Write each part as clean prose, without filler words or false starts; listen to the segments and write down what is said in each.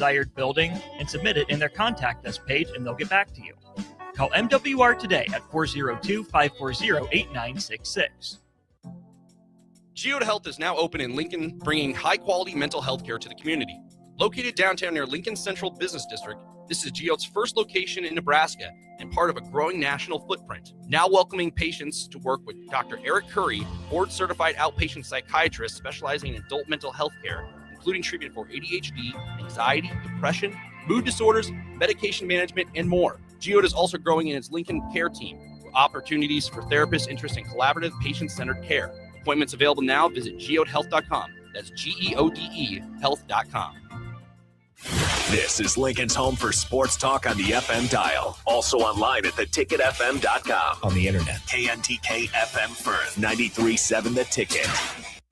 desired building and submit it in their Contact Us page, and they'll get back to you. Call MWR today at 402-540-8966. Geode Health is now open in Lincoln, bringing high-quality mental health care to the community. Located downtown near Lincoln Central Business District, this is Geode's first location in Nebraska and part of a growing national footprint. Now welcoming patients to work with Dr. Eric Curry, board-certified outpatient psychiatrist specializing in adult mental health care, including treatment for ADHD, anxiety, depression, mood disorders, medication management, and more. Geode is also growing in its Lincoln Care Team, with opportunities for therapists interested in collaborative, patient-centered care. Appointments available now. Visit geodehealth.com. That's GEODE health.com. This is Lincoln's home for sports talk on the FM dial. Also online at theticketfm.com. On the internet. KNTK FM Firth, 93.7 The Ticket.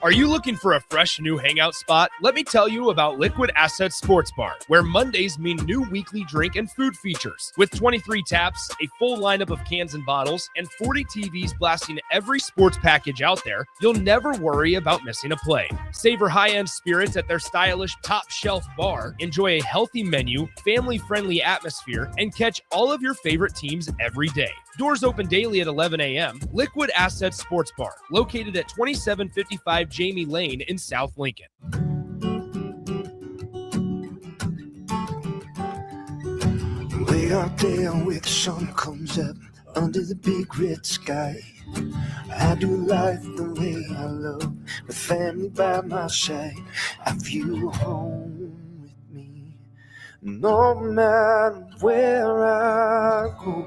Are you looking for a fresh new hangout spot? Let me tell you about Liquid Assets Sports Bar, where Mondays mean new weekly drink and food features. With 23 taps, a full lineup of cans and bottles, and 40 TVs blasting every sports package out there, you'll never worry about missing a play. Savor high-end spirits at their stylish top-shelf bar, enjoy a healthy menu, family-friendly atmosphere, and catch all of your favorite teams every day. Doors open daily at 11 a.m. Liquid Assets Sports Bar, located at 2755 Jamie Lane in South Lincoln. Way out there where the sun comes up under the big red sky, I do life the way I love, with family by my side. I feel home with me, no matter where I go.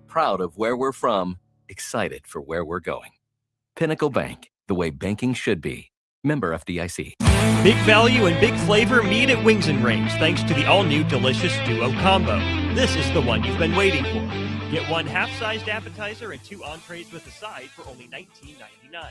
Proud of where we're from, excited for where we're going. Pinnacle Bank, the way banking should be. Member FDIC. Big value and big flavor meet at Wings and Rings thanks to the all-new delicious Duo Combo. This is the one you've been waiting for. Get one half-sized appetizer and 2 entrees with a side for only $19.99.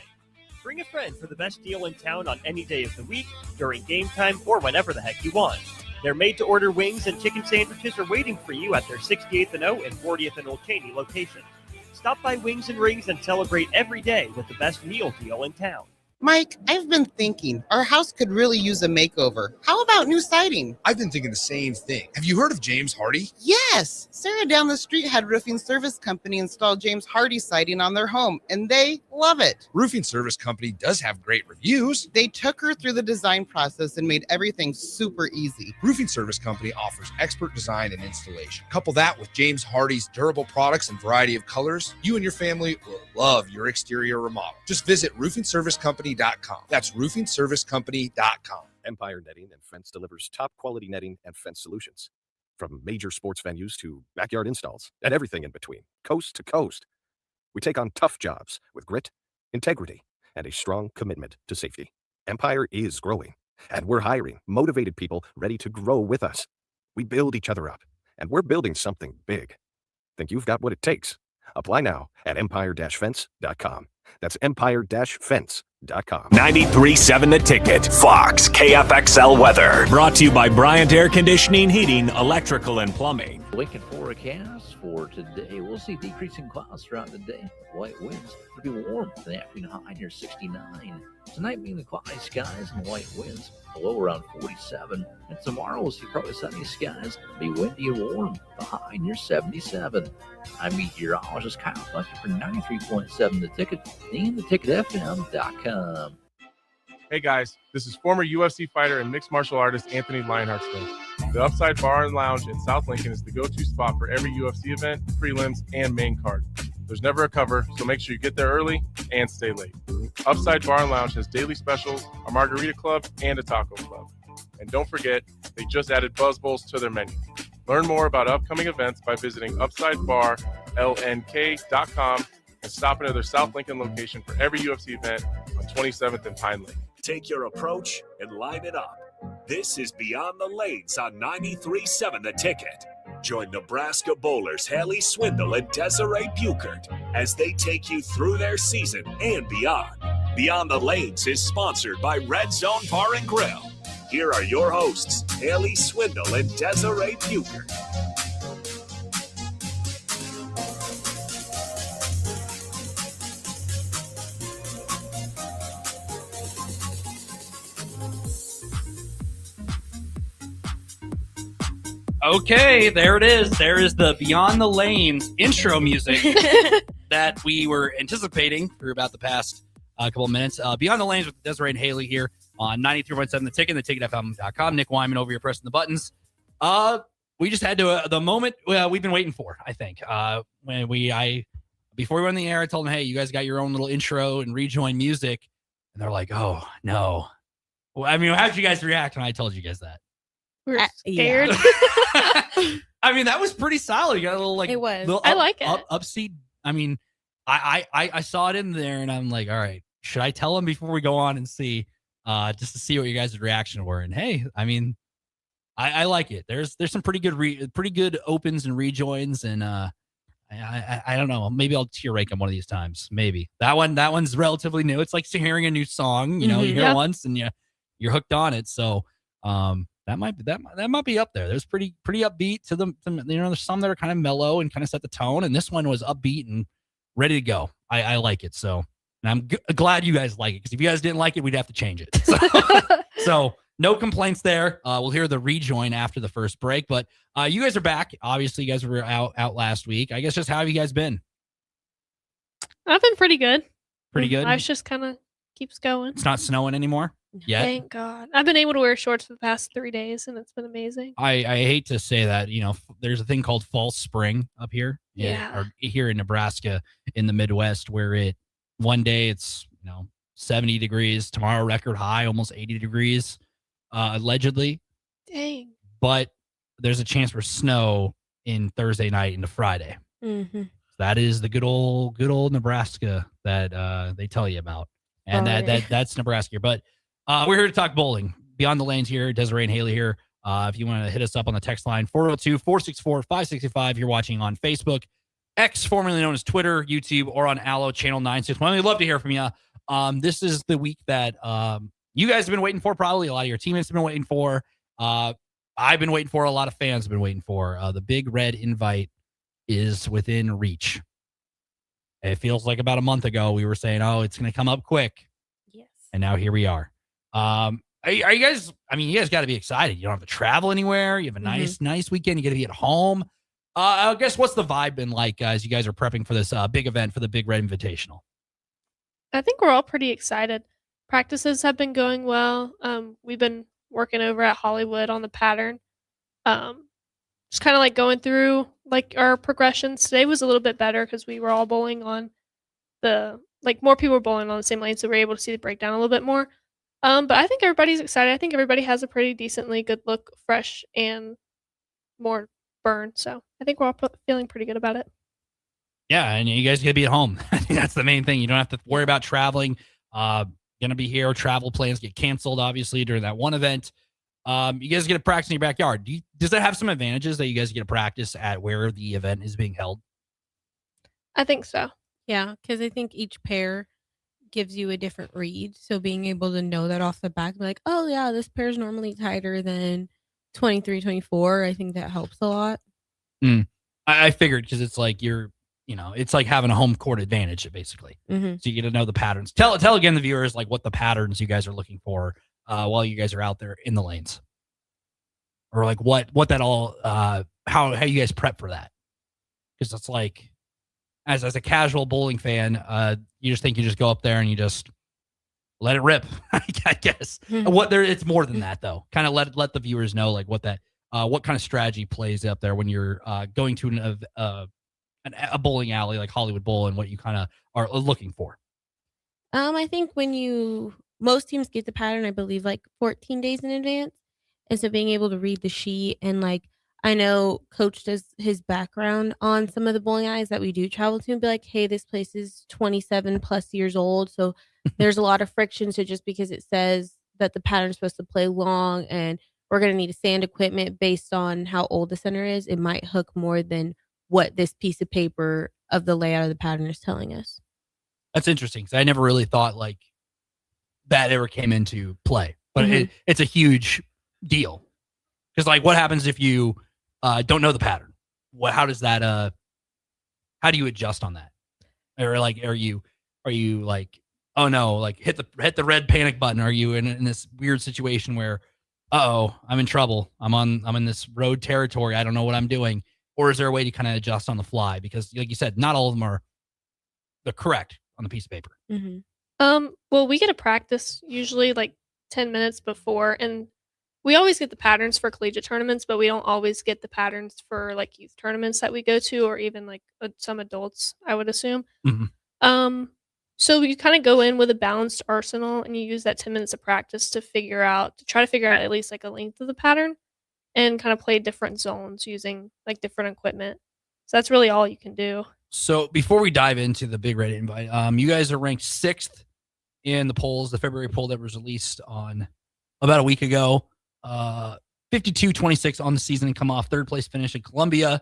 Bring a friend for the best deal in town on any day of the week, during game time, or whenever the heck you want. Their made-to-order wings and chicken sandwiches are waiting for you at their 68th and O and 40th and Old Cheney locations. Stop by Wings and Rings and celebrate every day with the best meal deal in town. Mike, I've been thinking our house could really use a makeover. How about new siding? I've been thinking the same thing. Have you heard of James Hardy? Yes. Sarah down the street had Roofing Service Company install James Hardy siding on their home, and they love it. Roofing Service Company does have great reviews. They took her through the design process and made everything super easy. Roofing Service Company offers expert design and installation. Couple that with James Hardy's durable products and variety of colors, you and your family will love your exterior remodel. Just visit roofingservicecompany.com. That's roofingservicecompany.com. Empire Netting and Fence delivers top quality netting and fence solutions. From major sports venues to backyard installs and everything in between, coast to coast. We take on tough jobs with grit, integrity, and a strong commitment to safety. Empire is growing, and we're hiring motivated people ready to grow with us. We build each other up, and we're building something big. Think you've got what it takes? Apply now at empire-fence.com. That's empire-fence.com. 93.7 The Ticket. Fox KFXL weather. Brought to you by Bryant Air Conditioning, Heating, Electrical, and Plumbing. Lincoln forecast for today. We'll see decreasing clouds throughout the day. Light winds. It'll be warm for the afternoon, high near 69. Tonight being the cloudy skies and light winds, low around 47. And tomorrow we'll see probably sunny skies, be windy and warm, the high near 77. I'm meteorologist Kyle Fletcher for 93.7 The Ticket and theticketfm.com. Hey guys, this is former UFC fighter and mixed martial artist Anthony Lionheart Smith. The Upside Bar and Lounge in South Lincoln is the go-to spot for every UFC event, prelims, and main card. There's never a cover, so make sure you get there early and stay late. Upside Bar and Lounge has daily specials, a margarita club, and a taco club. And don't forget, they just added Buzz Bowls to their menu. Learn more about upcoming events by visiting UpsideBarLNK.com and stop into their South Lincoln location for every UFC event on 27th and Pine Lake. Take your approach and line it up. This is Beyond the Lanes on 93.7 The Ticket. Join Nebraska bowlers Haley Swindle and Desiree Buchert as they take you through their season and beyond. Beyond the Lanes is sponsored by Red Zone Bar and Grill. Here are your hosts, Haley Swindle and Desiree Buchert. Okay, there it is. There is the Beyond the Lanes intro music that we were anticipating for about the past couple of minutes. Beyond the Lanes with Desiree and Haley here on 93.7 The Ticket, theticketfm.com. Nick Wyman over here pressing the buttons. We just had to the moment we've been waiting for, I think. Before we went on the air, I told them, hey, you guys got your own little intro and rejoin music. And they're like, oh, no. Well, I mean, how did you guys react when I told you guys that? We were scared. I mean, that was pretty solid. You got a little like it was. Little I like it. Upseat. I mean, I saw it in there, and I'm like, all right, should I tell them before we go on and see, just to see what you guys' reaction were? And hey, I mean, I like it. There's some pretty good opens and rejoins, and I don't know. Maybe I'll tier rank them one of these times. Maybe that one's relatively new. It's like hearing a new song. You know, you hear it once and you're hooked on it. So that might be up there. There's pretty upbeat to them. There's some that are kind of mellow and kind of set the tone, and this one was upbeat and ready to go. I like it. So, and I'm glad you guys like it, because if you guys didn't like it, we'd have to change it. So no complaints there. We'll hear the rejoin after the first break, but you guys are back. Obviously, you guys were out last week. I guess just how have you guys been? I've been pretty good. Pretty good. Life's just kind of keeps going. It's not snowing anymore yet. Thank God. I've been able to wear shorts for the past 3 days, and it's been amazing. I hate to say that, there's a thing called false spring up here. Or here in Nebraska in the Midwest, where one day it's 70 degrees, tomorrow record high, almost 80 degrees, allegedly. Dang. But there's a chance for snow in Thursday night into Friday. Mm-hmm. That is the good old Nebraska that they tell you about. And that's Nebraska. But we're here to talk bowling. Beyond the Lanes here, Desiree and Haley here. If you want to hit us up on the text line, 402-464-5665. You're watching on Facebook, X, formerly known as Twitter, YouTube, or on Allo Channel 961. We'd love to hear from you. This is the week that you guys have been waiting for, probably. A lot of your teammates have been waiting for. I've been waiting for. A lot of fans have been waiting for. The Big Red Invite is within reach. It feels like about a month ago we were saying, oh, it's going to come up quick. Yes. And now here we are. Are you guys, you guys got to be excited. You don't have to travel anywhere. You have a nice weekend. You get to be at home. I guess what's the vibe been like, guys? You guys are prepping for this big event, for the Big Red Invitational. I think we're all pretty excited. Practices have been going well. We've been working over at Hollywood on the pattern. Just kind of like going through like our progressions. Today was a little bit better because we were all bowling on more people were bowling on the same lane, so we were able to see the breakdown a little bit more. But I think everybody's excited. I think everybody has a pretty decently good look, fresh and more burn. So I think we're all feeling pretty good about it. Yeah, and you guys get to be at home. I think that's the main thing. You don't have to worry about traveling. Gonna be here. Travel plans get canceled, obviously, during that one event. You guys get to practice in your backyard. Does that have some advantages that you guys get to practice at where the event is being held? I think so. Yeah, because I think each pair gives you a different read. So being able to know that off the back, be like, oh yeah, this pair is normally tighter than 23, 24. I think that helps a lot. I figured, because it's like it's like having a home court advantage, basically. Mm-hmm. So you get to know the patterns. Tell again the viewers like what the patterns you guys are looking for while you guys are out there in the lanes, or like what that all how you guys prep for that, because it's like as a casual bowling fan, you just think you just go up there and you just let it rip. I guess it's more than that though. Kind of let the viewers know like what kind of strategy plays up there when you're going to a bowling alley like Hollywood Bowl, and what you kind of are looking for. I think most teams get the pattern, I believe, like 14 days in advance. And so being able to read the sheet, and like, I know Coach does his background on some of the bowling alleys that we do travel to, and be like, hey, this place is 27 plus years old. So there's a lot of friction. So just because it says that the pattern is supposed to play long and we're going to need a sand equipment based on how old the center is, it might hook more than what this piece of paper of the layout of the pattern is telling us. That's interesting, because I never really thought like that ever came into play, but it's a huge deal. Because like, what happens if you don't know the pattern? How does that? How do you adjust on that? Or like, are you like, oh no, like hit the red panic button? Are you in this weird situation where uh-oh, I'm in trouble. I'm in this road territory. I don't know what I'm doing. Or is there a way to kind of adjust on the fly? Because like you said, not all of them they're correct on the piece of paper. Mm-hmm. Well, we get a practice usually like 10 minutes before, and we always get the patterns for collegiate tournaments, but we don't always get the patterns for like youth tournaments that we go to, or even like some adults, I would assume. Mhm. So you kind of go in with a balanced arsenal, and you use that 10 minutes of practice to try to figure out at least like a length of the pattern, and kind of play different zones using like different equipment. So that's really all you can do. So before we dive into the Big Red Invite, you guys are ranked 6th in the polls, the February poll that was released on about a week ago. 52-26 on the season and come off 3rd place finish in Columbia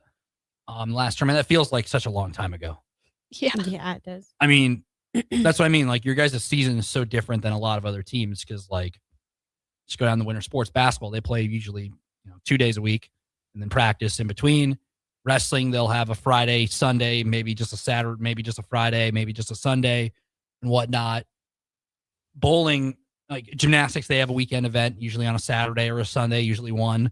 last tournament. That feels like such a long time ago. Yeah. Yeah, it does. I mean, that's what I mean. Like your guys' season is so different than a lot of other teams because like just go down to winter sports basketball. They play usually 2 days a week and then practice in between. Wrestling, they'll have a Friday, Sunday, maybe just a Saturday, maybe just a Friday, maybe just a Sunday and whatnot. Bowling, like gymnastics, they have a weekend event, usually on a Saturday or a Sunday, usually one.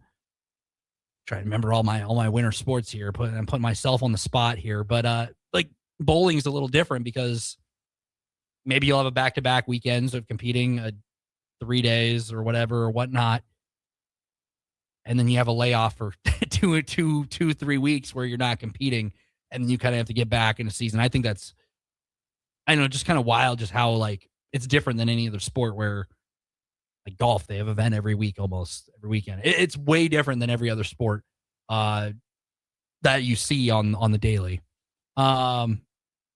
Trying to remember all my winter sports here. I'm putting myself on the spot here. But like bowling is a little different because maybe you'll have a back-to-back weekends of competing 3 days or whatever or whatnot. And then you have a layoff for 3 weeks where you're not competing, and then you kind of have to get back in the season. I think that's, I don't know, just kind of wild, just how like it's different than any other sport where like golf, they have an event every week, almost every weekend. It's way different than every other sport that you see on the daily. You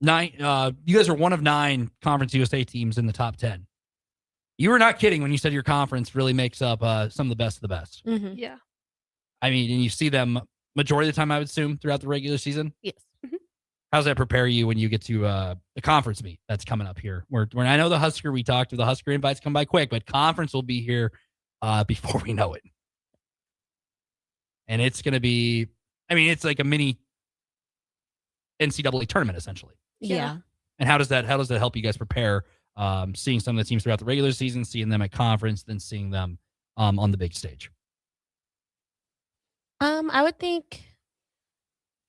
guys are one of 9 Conference USA teams in the top 10. You were not kidding when you said your conference really makes up some of the best of the best. Mm-hmm. Yeah. I mean, and you see them majority of the time, I would assume, throughout the regular season. Yes. Mm-hmm. How does that prepare you when you get to the conference meet that's coming up here? Where I know we talked to the Husker invites come by quick, but conference will be here before we know it. And it's going to be, I mean, it's like a mini NCAA tournament, essentially. Yeah. And how does that help you guys prepare? Seeing some of the teams throughout the regular season, seeing them at conference, then seeing them on the big stage. I would think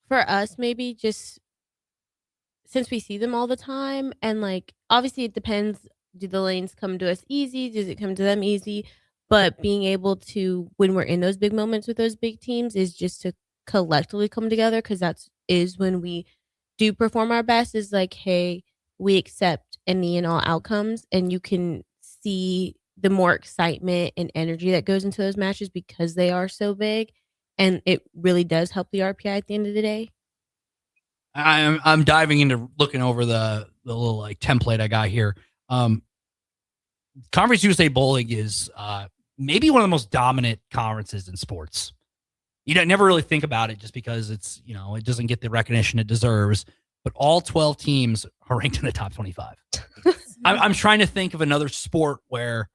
for us, maybe just since we see them all the time, and like obviously it depends. Do the lanes come to us easy? Does it come to them easy? But being able to, when we're in those big moments with those big teams, is just to collectively come together, because is when we do perform our best. Is like, hey, we accept any and all outcomes, and you can see the more excitement and energy that goes into those matches because they are so big, and it really does help the RPI at the end of the day. I'm diving into looking over the little like template I got here. Conference USA Bowling is maybe one of the most dominant conferences in sports. You never really think about it just because it's, it doesn't get the recognition it deserves, but all 12 teams are ranked in the top 25. I'm trying to think of another sport where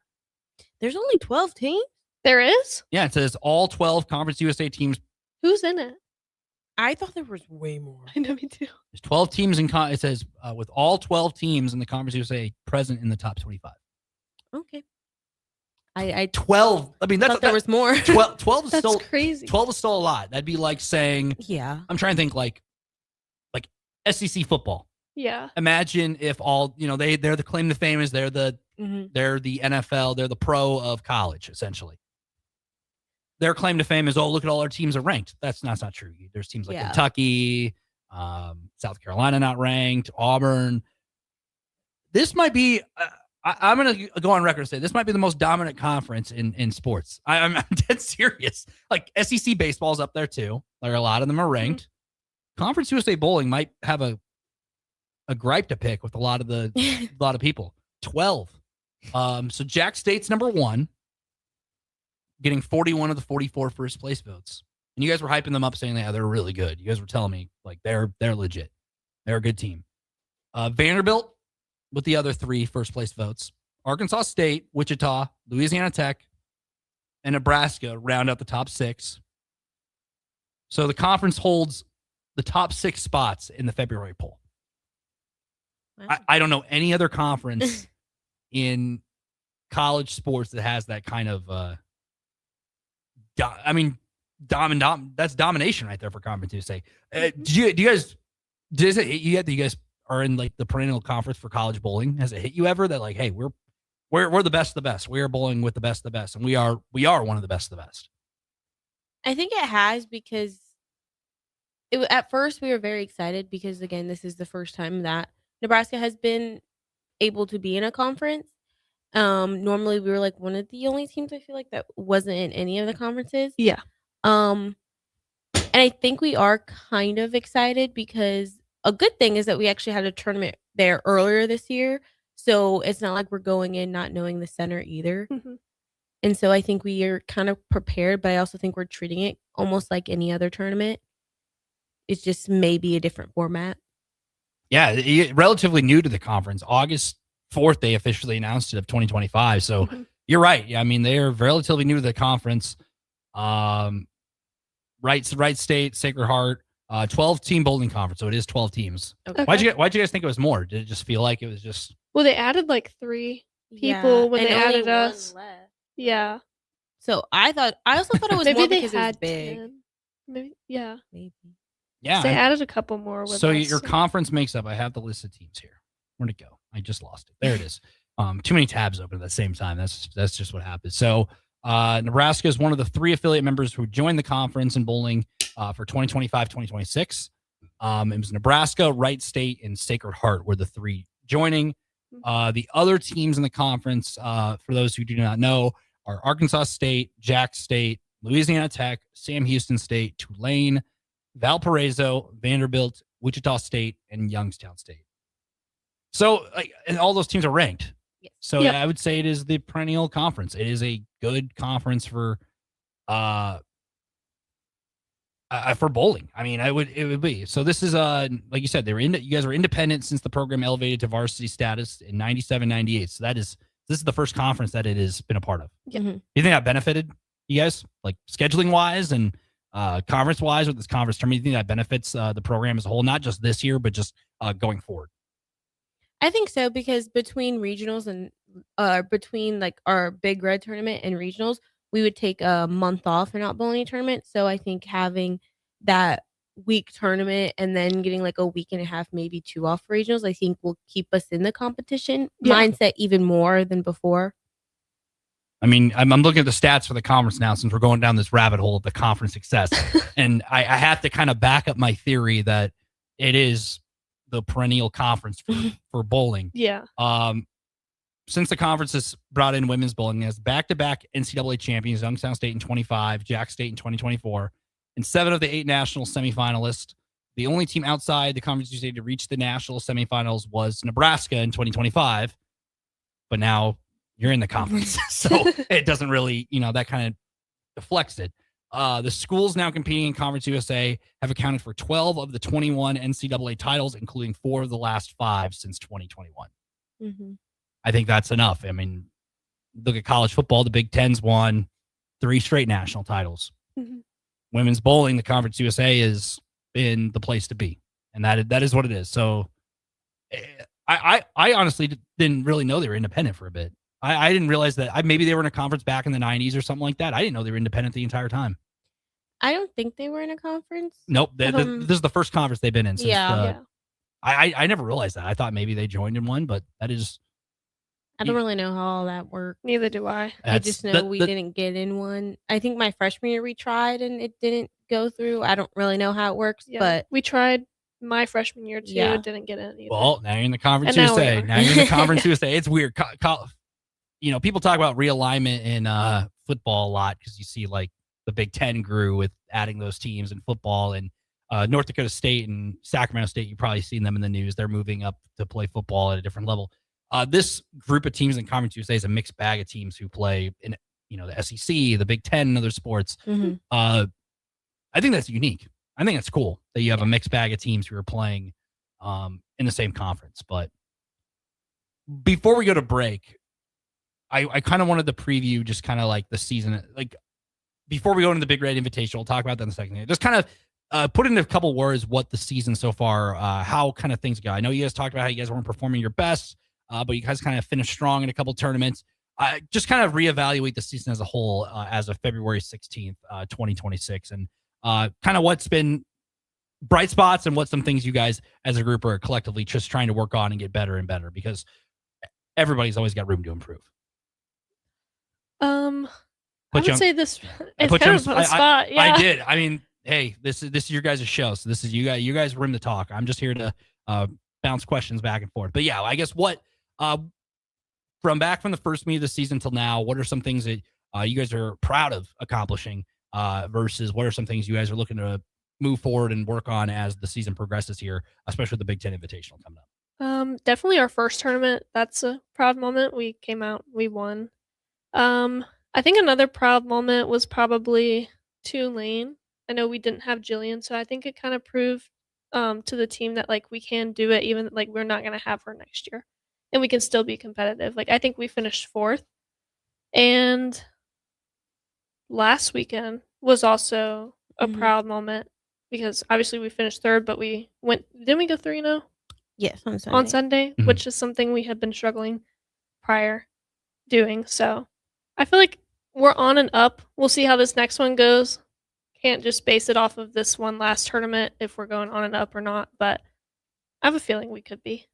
there's only 12 teams. There is? Yeah, it says all 12 Conference USA teams. Who's in it? I thought there was way more. I know, me too. There's 12 teams it says with all 12 teams in the Conference USA present in the top 25. Okay. I 12. I mean, there was more. 12 is That's still crazy. 12 is still a lot. That'd be like saying, yeah. I'm trying to think like SEC football. Yeah. Imagine if all, they're the claim to fame is they're the NFL, they're the pro of college, essentially. Their claim to fame is, oh, look at all our teams are ranked. That's not true. There's teams like Kentucky, South Carolina not ranked, Auburn. This might be, I'm going to go on record and say this might be the most dominant conference in sports. I'm dead serious. Like SEC baseball's up there too. Like a lot of them are ranked. Conference USA Bowling might have a gripe to pick with a lot of people. 12. So Jack State's number 1, getting 41 of the 44 first place votes. And you guys were hyping them up, saying they're really good. You guys were telling me like they're legit. They're a good team. Vanderbilt with the other 3 first place votes. Arkansas State, Wichita, Louisiana Tech, and Nebraska round out the top 6. So the conference holds the top 6 spots in the February poll. Wow. I don't know any other conference in college sports that has that kind of that's domination right there for Conference USA. Do you guys, does it hit you yet that you guys are in like the perennial conference for college bowling? Has it hit you ever that like, hey, we're the best of the best. We are bowling with the best of the best, and we are one of the best of the best. I think it has because at first we were very excited because again, this is the first time that Nebraska has been able to be in a conference. Normally we were like one of the only teams I feel like that wasn't in any of the conferences. Yeah. And I think we are kind of excited because a good thing is that we actually had a tournament there earlier this year. So it's not like we're going in not knowing the center either. Mm-hmm. And so I think we are kind of prepared, but I also think we're treating it almost like any other tournament. It's just maybe a different format. Yeah, relatively new to the conference. August 4th, they officially announced it of 2025. So you're right. Yeah, I mean, they are relatively new to the conference. Right State, Sacred Heart, 12-team bowling conference. So it is 12 teams. Okay. Why'd you guys think it was more? Did it just feel like it was just? Well, they added like 3 people when they added us. Yeah. So I also thought it was maybe more they because it was had big. 10. Maybe, yeah. Maybe. Yeah. So they added a couple more with so us. your conference makes up, I have the list of teams here. Where'd it go? I just lost it. There it is. Too many tabs open at the same time. That's just what happens. So Nebraska is one of the 3 affiliate members who joined the conference in bowling for 2025-2026. It was Nebraska, Wright State, and Sacred Heart were the 3 joining. The other teams in the conference, for those who do not know, are Arkansas State, Jack State, Louisiana Tech, Sam Houston State, Tulane, Valparaiso, Vanderbilt, Wichita State, and Youngstown State. So, and all those teams are ranked. Yes. So I would say it is the perennial conference. It is a good conference for bowling. I mean, it would be. So this is like you said, you guys were independent since the program elevated to varsity status in 97-98. So this is the first conference that it has been a part of. Yeah. Mm-hmm. Do you think that benefited you guys, like scheduling wise and conference wise with this conference tournament? Do you think that benefits the program as a whole, not just this year, but just going forward? I think so because between regionals and between like our Big Red tournament and regionals, we would take a month off and not bowl any tournament. So I think having that week tournament and then getting like a week and a half, maybe 2 off for regionals, I think will keep us in the competition mindset even more than before. I mean, I'm looking at the stats for the conference now since we're going down this rabbit hole of the conference success. And I have to kind of back up my theory that it is the perennial conference for bowling. Yeah. Since the conference has brought in women's bowling, it has back-to-back NCAA champions, Youngstown State in 25, Jack State in 2024, and 7 of the 8 national semifinalists. The only team outside the Conference USA to reach the national semifinals was Nebraska in 2025, but now you're in the conference, so it doesn't really, that kind of deflects it. The schools now competing in Conference USA have accounted for 12 of the 21 NCAA titles, including 4 of the last 5 since 2021. Mm-hmm. I think that's enough. I mean, look at college football. The Big Ten's won 3 straight national titles. Mm-hmm. Women's bowling, the Conference USA is in the place to be, and that is what it is. So I honestly didn't really know they were independent for a bit. I didn't realize that. Maybe they were in a conference back in the 90s or something like that. I didn't know they were independent the entire time. I don't think they were in a conference. Nope. This is the first conference they've been in. Since yeah. I never realized that. I thought maybe they joined in one, but that is. I don't really know how all that worked. Neither do I. I just know we didn't get in one. I think my freshman year we tried and it didn't go through. I don't really know how it works, but we tried my freshman year too. Yeah. It didn't get in either. Well, now you're in the Conference USA. Now you're in the Conference USA. It's weird. People talk about realignment in football a lot because you see like the Big Ten grew with adding those teams in football, and North Dakota State and Sacramento State, you've probably seen them in the news. They're moving up to play football at a different level. This group of teams in Conference USA is a mixed bag of teams who play in, the SEC, the Big Ten, and other sports. Mm-hmm. I think that's unique. I think it's cool that you have a mixed bag of teams who are playing in the same conference. But before we go to break, I kind of wanted to preview just kind of like the season. Like before we go into the Big Red Invitational, we'll talk about that in a second. Just kind of put into a couple words what the season so far, how kind of things go. I know you guys talked about how you guys weren't performing your best, but you guys kind of finished strong in a couple tournaments. just kind of reevaluate the season as a whole as of February 16th, 2026, and kind of what's been bright spots and what some things you guys as a group are collectively just trying to work on and get better and better, because everybody's always got room to improve. I would say this. It's kind of on the spot. Yeah, I did. I mean, hey, this is your guys' show, so this is you guys room to talk. I'm just here to bounce questions back and forth. But yeah, I guess what from the first meet of the season till now, what are some things that you guys are proud of accomplishing versus what are some things you guys are looking to move forward and work on as the season progresses here, especially the Big Ten Invitational coming up? Definitely our first tournament. That's a proud moment. We came out, we won. I think another proud moment was probably Tulane. I know we didn't have Jillian, so I think it kind of proved to the team that like we can do it, even like we're not gonna have her next year, and we can still be competitive. Like I think we finished 4th, and last weekend was also a proud moment because obviously we finished 3rd, but we went. Didn't we go 3-0? Yes, on Sunday. On Sunday, which is something we had been struggling prior doing. So I feel like we're on and up. We'll see how this next one goes. Can't just base it off of this one last tournament if we're going on and up or not, but I have a feeling we could be.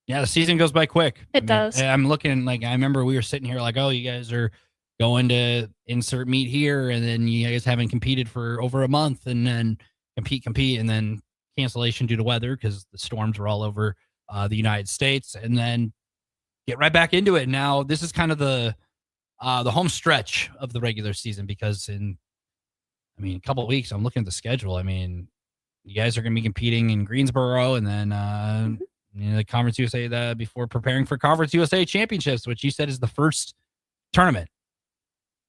Yeah, the season goes by quick. It does. I'm looking, like, I remember we were sitting here like, oh, you guys are going to insert meet here, and then you guys haven't competed for over a month, and then compete, and then cancellation due to weather because the storms were all over the United States, and then get right back into it. Now this is kind of the home stretch of the regular season, because in a couple of weeks, I'm looking at the schedule. I mean, you guys are going to be competing in Greensboro, and then the Conference USA before preparing for Conference USA championships, which you said is the first tournament.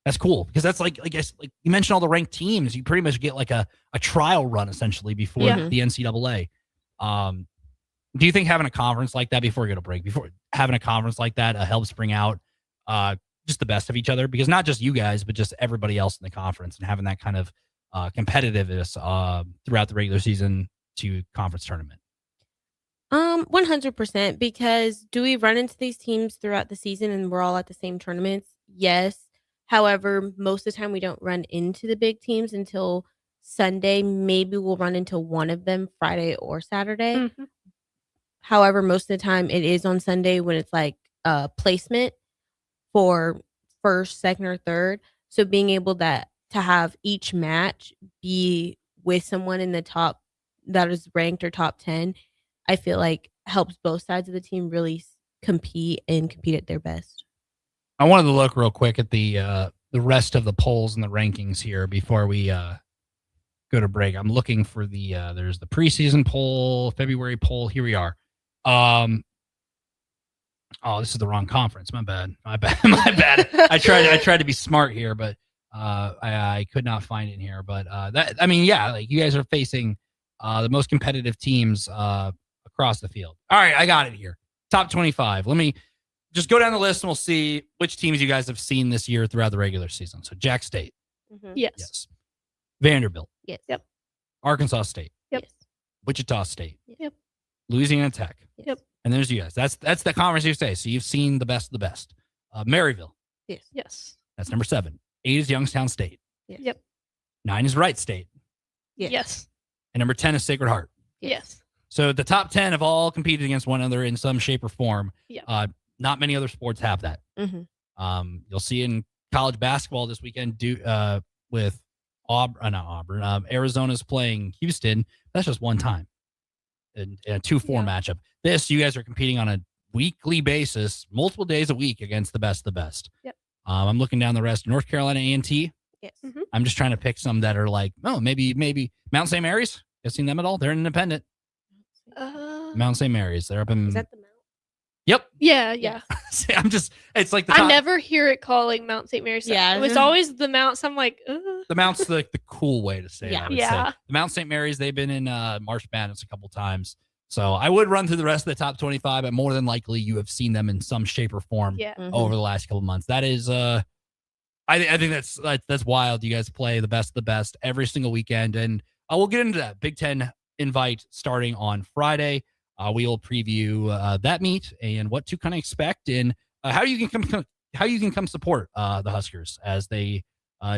That's cool, because that's like you mentioned all the ranked teams. You pretty much get like a trial run essentially before the NCAA. Do you think having a conference like that before we go to break, before having a conference like that helps bring out just the best of each other? Because not just you guys, but just everybody else in the conference, and having that kind of competitiveness throughout the regular season to conference tournament. 100%. Because do we run into these teams throughout the season and we're all at the same tournaments? Yes. However, most of the time we don't run into the big teams until Sunday. Maybe we'll run into one of them Friday or Saturday. However, most of the time it is on Sunday when it's like placement for first, second, or third. So being able to have each match be with someone in the top that is ranked or top 10, I feel like helps both sides of the team really compete at their best. I wanted to look real quick at the rest of the polls and the rankings here before we go to break. I'm looking for there's the preseason poll, February poll. Here we are. Oh, this is the wrong conference. My bad. I tried to be smart here, but I could not find it here. But like you guys are facing the most competitive teams across the field. All right, I got it here. Top 25. Let me just go down the list and we'll see which teams you guys have seen this year throughout the regular season. So Jack State. Yes. Vanderbilt. Yes. Yep. Arkansas State. Yep. Wichita State. Yep. Louisiana Tech. Yep. And there's you guys. That's the conference you say. So you've seen the best of the best. Maryville. Yes. That's number 7. 8 is Youngstown State. Yep. 9 is Wright State. Yes. And number 10 is Sacred Heart. Yes. So the top 10 have all competed against one another in some shape or form. Yeah. Not many other sports have that. You'll see in college basketball this weekend with Arizona's playing Houston. That's just one time in a 2-4 matchup. This, you guys are competing on a weekly basis, multiple days a week against the best of the best. Yep. I'm looking down the rest. North Carolina A&T. Yes. I'm just trying to pick some that are like, maybe Mount St. Mary's. You seen them at all? They're an independent. Mount St. Mary's. They're up in. Is that the Mount? Yep. Yeah. It's like the top. I never hear it calling Mount St. Mary's. Yeah. It was always the Mount. So I'm like, The Mount's like the cool way to say it. I would say. Yeah. The Mount St. Mary's, they've been in March Madness a couple times. So I would run through the rest of the top 25, but more than likely you have seen them in some shape or form over the last couple of months. That is, I think that's wild. You guys play the best of the best every single weekend. And we'll get into that. Big Ten invite starting on Friday. We will preview that meet and what to kind of expect and how you can how you can come support the Huskers as they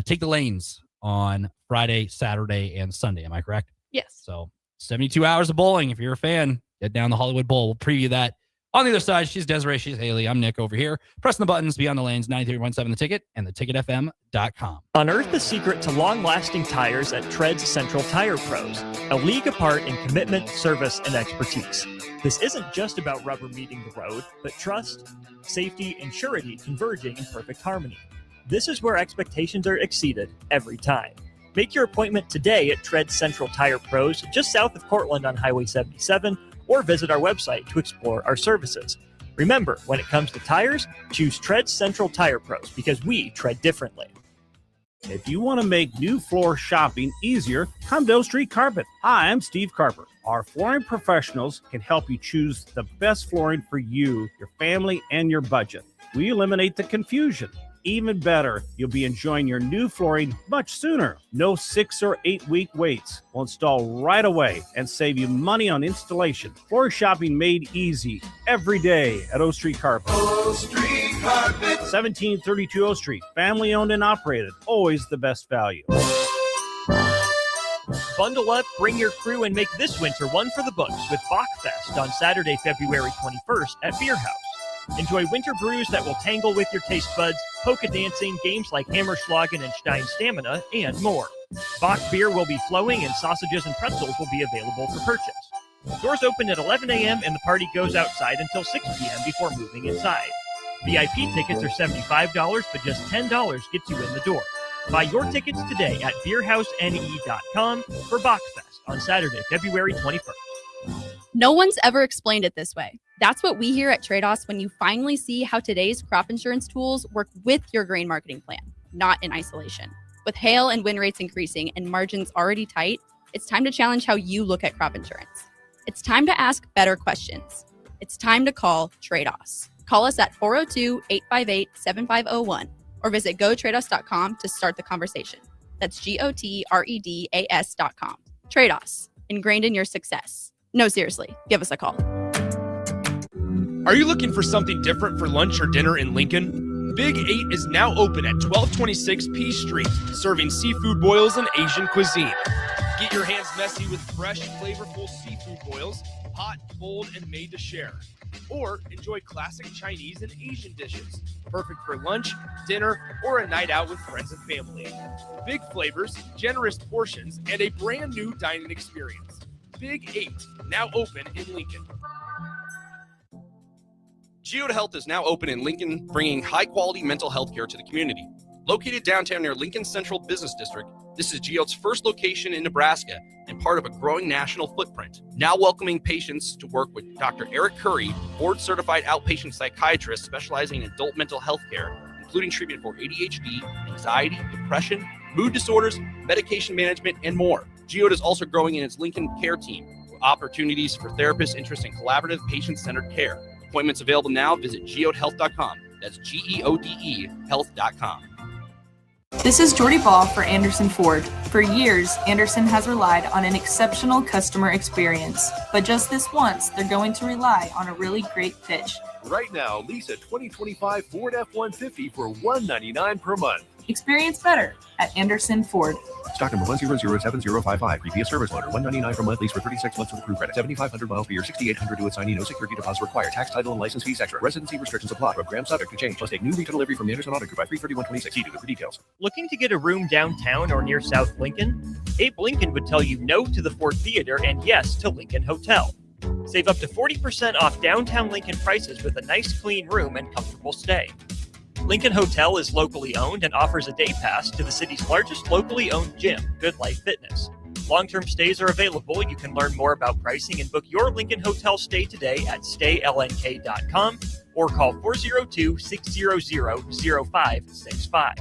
take the lanes on Friday, Saturday, and Sunday. Am I correct? Yes. So 72 hours of bowling. If you're a fan, get down the Hollywood Bowl. We'll preview that. On the other side, she's Desiree, she's Haley. I'm Nick over here. Pressing the buttons, Beyond the Lanes, 93.7 The Ticket, and theticketfm.com. Unearth the secret to long-lasting tires at Tread's Central Tire Pros, a league apart in commitment, service, and expertise. This isn't just about rubber meeting the road, but trust, safety, and surety converging in perfect harmony. This is where expectations are exceeded every time. Make your appointment today at Tread's Central Tire Pros, just south of Cortland on Highway 77, or visit our website to explore our services. Remember, when it comes to tires, choose Tread Central Tire Pros because we tread differently. If you want to make new floor shopping easier, come to O Street Carpet. Hi, I'm Steve Carper. Our flooring professionals can help you choose the best flooring for you, your family, and your budget. We eliminate the confusion. Even better, you'll be enjoying your new flooring much sooner. No 6 or 8 week waits. We'll install right away and save you money on installation. Floor shopping made easy every day at O Street Carpet. O Street Carpet. 1732 O Street. Family owned and operated. Always the best value. Bundle up, bring your crew, and make this winter one for the books with Bachfest on Saturday, February 21st at Beer House. Enjoy winter brews that will tangle with your taste buds, polka dancing, games like Hammerschlagen and Stein Stamina, and more. Bach beer will be flowing and sausages and pretzels will be available for purchase. Doors open at 11 a.m. and the party goes outside until 6 p.m. before moving inside. VIP tickets are $75, but just $10 gets you in the door. Buy your tickets today at beerhousene.com for Bachfest on Saturday, February 21st. No one's ever explained it this way. That's what we hear at Trade-Offs when you finally see how today's crop insurance tools work with your grain marketing plan, not in isolation. With hail and wind rates increasing and margins already tight, it's time to challenge how you look at crop insurance. It's time to ask better questions. It's time to call Trade-Offs. Call us at 402-858-7501 or visit gotradeos.com to start the conversation. That's GOTREDAS.com. Trade-Offs, ingrained in your success. No, seriously, give us a call. Are you looking for something different for lunch or dinner in Lincoln? Big 8 is now open at 1226 P Street, serving seafood boils and Asian cuisine. Get your hands messy with fresh, flavorful seafood boils, hot, cold, and made to share. Or enjoy classic Chinese and Asian dishes, perfect for lunch, dinner, or a night out with friends and family. Big flavors, generous portions, and a brand new dining experience. Big 8, now open in Lincoln. Geode Health is now open in Lincoln, bringing high-quality mental health care to the community. Located downtown near Lincoln Central Business District, this is Geode's first location in Nebraska and part of a growing national footprint. Now welcoming patients to work with Dr. Eric Curry, board-certified outpatient psychiatrist specializing in adult mental health care, including treatment for ADHD, anxiety, depression, mood disorders, medication management, and more. Geode is also growing in its Lincoln Care Team, with opportunities for therapists interested in collaborative, patient-centered care. Appointments available now. Visit geodehealth.com. That's GEODE health.com. This is Jordy Ball for Anderson Ford. For years, Anderson has relied on an exceptional customer experience. But just this once, they're going to rely on a really great pitch. Right now, lease a 2025 Ford F-150 for $199 per month. Experience better at Anderson Ford. Stock number 1007055. Previous service loader. $199 per month. Lease for 36 months with approved credit. 7,500 miles per year. 6,800 to assignee. No security deposit required. Tax, title, and license fees extra. Residency restrictions apply. Program subject to change. Must take new retail delivery from the Anderson Auto Group by 3/31/26. See dealer for details. Looking to get a room downtown or near South Lincoln? Abe Lincoln would tell you no to the Ford Theater and yes to Lincoln Hotel. Save up to 40% off downtown Lincoln prices with a nice clean room and comfortable stay. Lincoln Hotel is locally owned and offers a day pass to the city's largest locally owned gym, Good Life Fitness. Long-term stays are available. You can learn more about pricing and book your Lincoln Hotel stay today at staylnk.com or call 402-600-0565.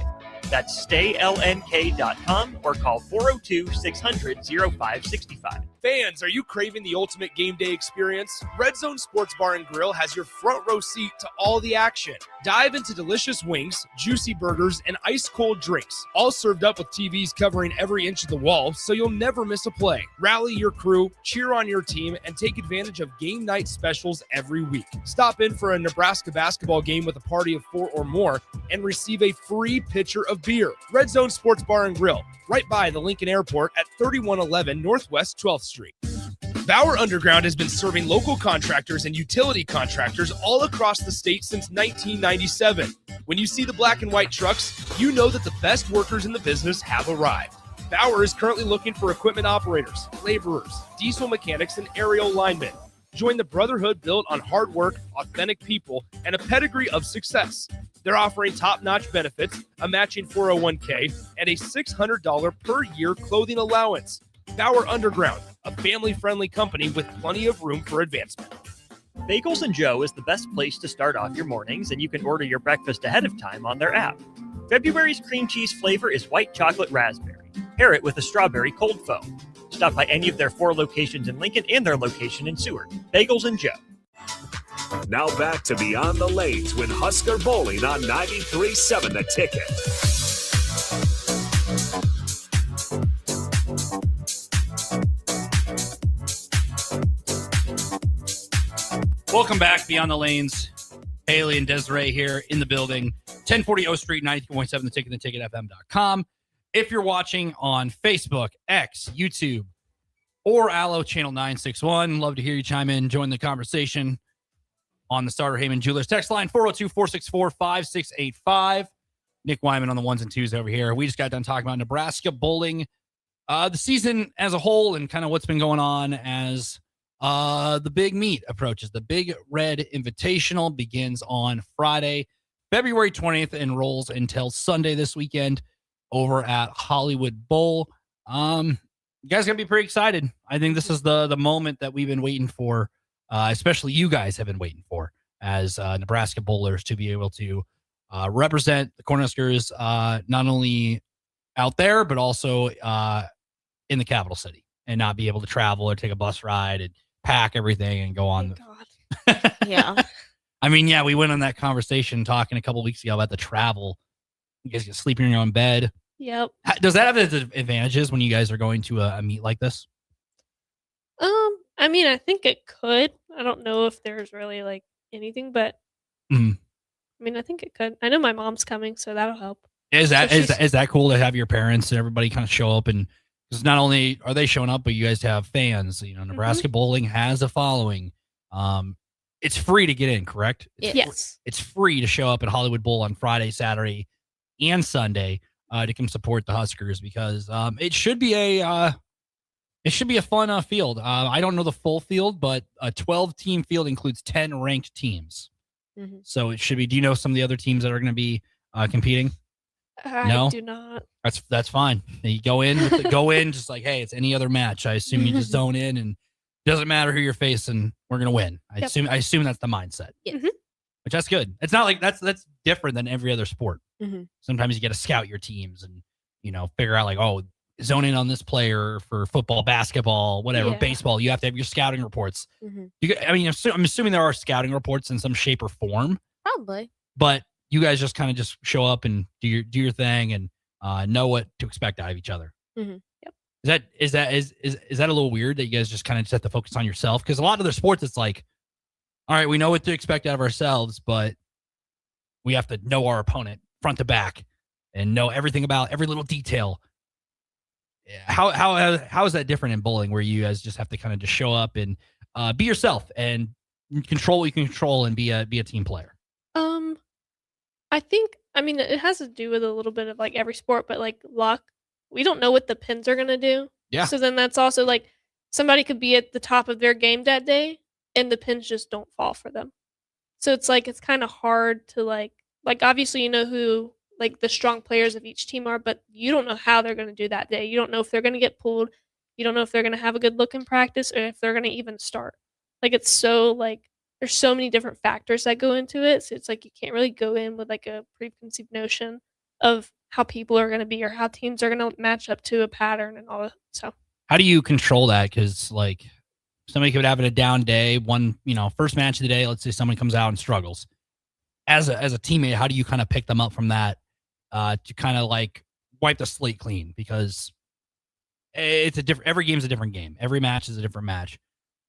That's staylnk.com or call 402-600-0565. Fans, are you craving the ultimate game day experience? Red Zone Sports Bar and Grill has your front row seat to all the action. Dive into delicious wings, juicy burgers, and ice-cold drinks, all served up with TVs covering every inch of the wall, so you'll never miss a play. Rally your crew, cheer on your team, and take advantage of game night specials every week. Stop in for a Nebraska basketball game with a party of 4 or more and receive a free pitcher of beer. Red Zone Sports Bar and Grill, right by the Lincoln Airport at 3111 Northwest 12th Street. Bauer Underground has been serving local contractors and utility contractors all across the state since 1997. When you see the black and white trucks, you know that the best workers in the business have arrived. Bauer is currently looking for equipment operators, laborers, diesel mechanics, and aerial linemen. Join the brotherhood built on hard work, authentic people, and a pedigree of success. They're offering top-notch benefits, a matching 401k, and a $600 per year clothing allowance. Bauer Underground, a family-friendly company with plenty of room for advancement. Bagels and Joe is the best place to start off your mornings, and you can order your breakfast ahead of time on their app. February's cream cheese flavor is white chocolate raspberry. Pair it with a strawberry cold foam. Stop by any of their 4 locations in Lincoln and their location in Seward. Bagels and Joe. Now back to Beyond the Lanes with Husker Bowling on 93.7 The Ticket. Welcome back, Beyond the Lanes. Haley and Desiree here in the building. 1040 O Street, 92.7 The Ticket, theticketfm.com. If you're watching on Facebook, X, YouTube, or Allo Channel 961, love to hear you chime in, join the conversation on the Starter Heyman Jewelers text line, 402-464-5685. Nick Wyman on the ones and twos over here. We just got done talking about Nebraska bowling, the season as a whole, and kind of what's been going on as the big meet approaches. The Big Red Invitational begins on Friday, February 20th, and rolls until Sunday this weekend over at Hollywood Bowl. You guys gonna be pretty excited. I think this is the moment that we've been waiting for, especially you guys have been waiting for as Nebraska bowlers, to be able to represent the Cornhuskers not only out there but also in the capital city, and not be able to travel or take a bus ride and pack everything and go on. Yeah. I mean, yeah, we went on that conversation talking a couple weeks ago about the travel. You guys get sleeping in your own bed. Yep. Does that have its advantages when you guys are going to a meet like this? I mean, I think it could. I don't know if there's really like anything, but Mhm. I mean, I think it could. I know my mom's coming, so that'll help. Is that So is that cool to have your parents and everybody kind of show up? And because not only are they showing up, but you guys have fans. You know, Nebraska bowling has a following. It's free to get in, correct? Yes. It's free to show up at Hollywood Bowl on Friday, Saturday, and Sunday to come support the Huskers, because it should be a fun field. I don't know the full field, but a 12-team field includes 10 ranked teams. Mhm. So it should be. Do you know some of the other teams that are going to be competing? I do not. That's fine. You go in just like, hey, it's any other match. I assume you just zone in, and doesn't matter who you're facing, we're gonna win. I assume that's the mindset. Yes. Which that's good. It's not like that's different than every other sport. Mhm. Sometimes you get to scout your teams and figure out like, oh, zone in on this player for football, basketball, whatever, Yeah. baseball. You have to have your scouting reports. Mhm. I'm assuming there are scouting reports in some shape or form, Probably. but you guys just kind of just show up and do your thing and know what to expect out of each other. Mhm. Yep. Is that a little weird that you guys just kind of just have to focus on yourself? Because a lot of other sports, it's like, all right, we know what to expect out of ourselves, but we have to know our opponent front to back and know everything about every little detail. How is that different in bowling, where you guys just have to kind of just show up and be yourself and control what you can control and be a team player? I mean, it has to do with a little bit of like every sport, but like luck. We don't know what the pins are gonna do. Yeah. So then that's also like somebody could be at the top of their game that day and the pins just don't fall for them. So it's like it's kind of hard to like obviously you know who like the strong players of each team are, but you don't know how they're gonna do that day. You don't know if they're gonna get pulled. You don't know if they're gonna have a good look in practice or if they're gonna even start. Like it's so like there's so many different factors that go into it. So it's like you can't really go in with like a preconceived notion of how people are going to be or how teams are going to match up to a pattern and all that. So How do you control that? Because like somebody could have a down day, first match of the day. Let's say someone comes out and struggles. As a teammate, how do you kind of pick them up from that to kind of like wipe the slate clean? Because it's every game's a different game. Every match is a different match.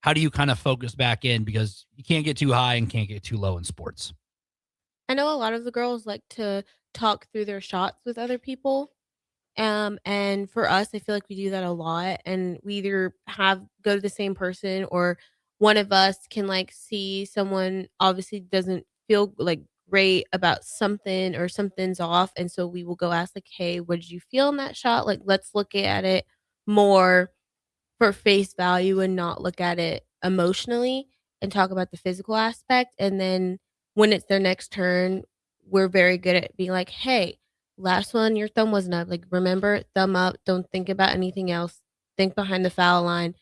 How do you kind of focus back in? Because you can't get too high and can't get too low in sports. I know a lot of the girls like to talk through their shots with other people. And for us, I feel like we do that a lot. And we either go to the same person, or one of us can like see someone obviously doesn't feel like great about something, or something's off. And so we will go ask like, hey, what did you feel in that shot? Like, let's look at it more for face value and not look at it emotionally, and talk about the physical aspect. And then when it's their next turn, we're very good at being like, hey, last one, your thumb wasn't up. Like, remember, thumb up. Don't think about anything else. Think behind the foul line.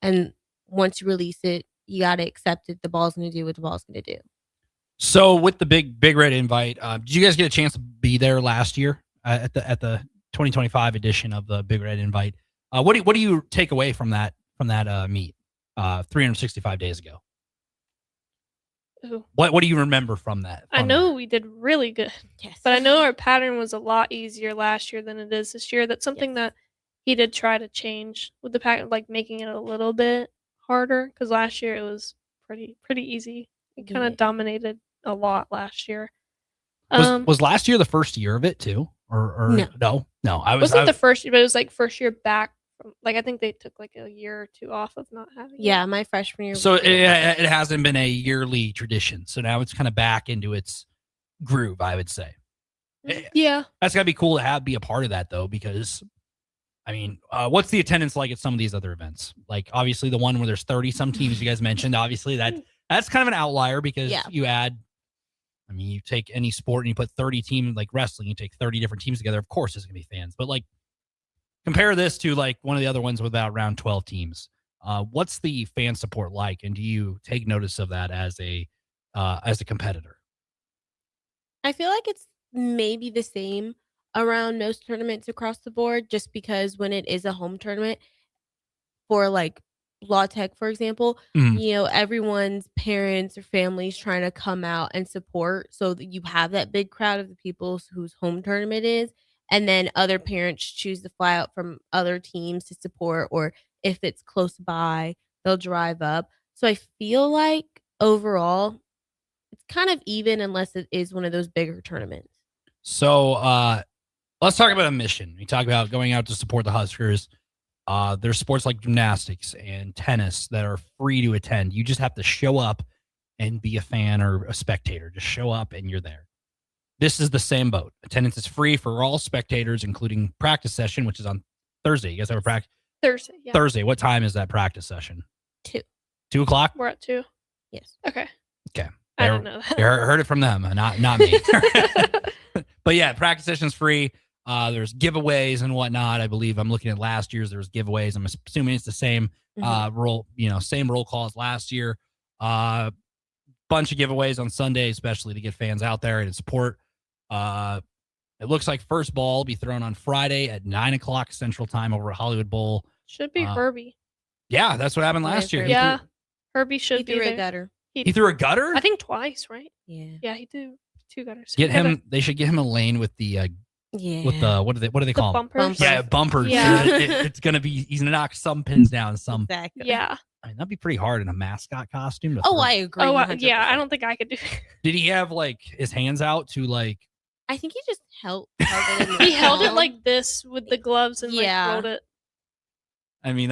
And once you release it, you got to accept it. The ball's going to do what the ball's going to do. So with the big red invite, did you guys get a chance to be there last year at the 2025 edition of the Big Red Invite? What do you take away from that meet 365 days ago? Ooh. What do you remember from that? I know we did really good. Yes. But I know our pattern was a lot easier last year than it is this year. That's something that he did try to change with the pattern, like making it a little bit harder, because last year it was pretty easy. We kind of dominated a lot last year. Was last year the first year of it too? Or no? I wasn't the first year, but it was like first year back from, like, I think they took like a year or two off of not having it. My freshman year. So it hasn't been a yearly tradition. So now it's kind of back into its groove, I would say. Yeah. That's gotta be cool to be a part of that though, because I mean, what's the attendance like at some of these other events? Like obviously the one where there's 30 some teams you guys mentioned, obviously that's kind of an outlier, because you add, I mean, you take any sport and you put 30 teams, like wrestling, you take 30 different teams together. Of course, there's going to be fans. But, like, compare this to, like, one of the other ones with about around 12 teams. What's the fan support like? And do you take notice of that as a competitor? I feel like it's maybe the same around most tournaments across the board, just because when it is a home tournament for, like, Law Tech, for example, everyone's parents or families trying to come out and support, so that you have that big crowd of the people whose home tournament is, and then other parents choose to fly out from other teams to support, or if it's close by, they'll drive up. So I feel like overall, it's kind of even, unless it is one of those bigger tournaments. So let's talk about a mission. We talk about going out to support the Huskers. There's sports like gymnastics and tennis that are free to attend. You just have to show up and be a fan or a spectator. Just show up and you're there. This is the same boat. Attendance is free for all spectators, including practice session, which is on Thursday. You guys have a practice? Thursday, yeah. Thursday. What time is that practice session? 2. 2 o'clock? We're at 2. Yes. Okay. I don't know that. You heard it from them, not me. But yeah, practice session's free. There's giveaways and whatnot. I believe I'm looking at last year's. There was giveaways. I'm assuming it's the same same roll call as last year. Bunch of giveaways on Sunday, especially to get fans out there and support. It looks like first ball will be thrown on Friday at 9 o'clock Central Time over at Hollywood Bowl. Should be Herbie. Yeah, that's what happened last year. Yeah, Herbie should be threw there. A gutter. He threw a gutter? I think twice, right? Yeah. Yeah, he threw 2 gutters. They should get him a lane with the with the what do they call them? Bumpers. Yeah, bumpers. Yeah. It's gonna be, he's gonna knock some pins down. Some Exactly. Yeah. I mean, that'd be pretty hard in a mascot costume. To Oh, throw. I agree. Oh, 100%. yeah. I don't think I could do it. Did he have like his hands out to like? I think he just held it in the He held it palm. like this with the gloves and like rolled it. I mean,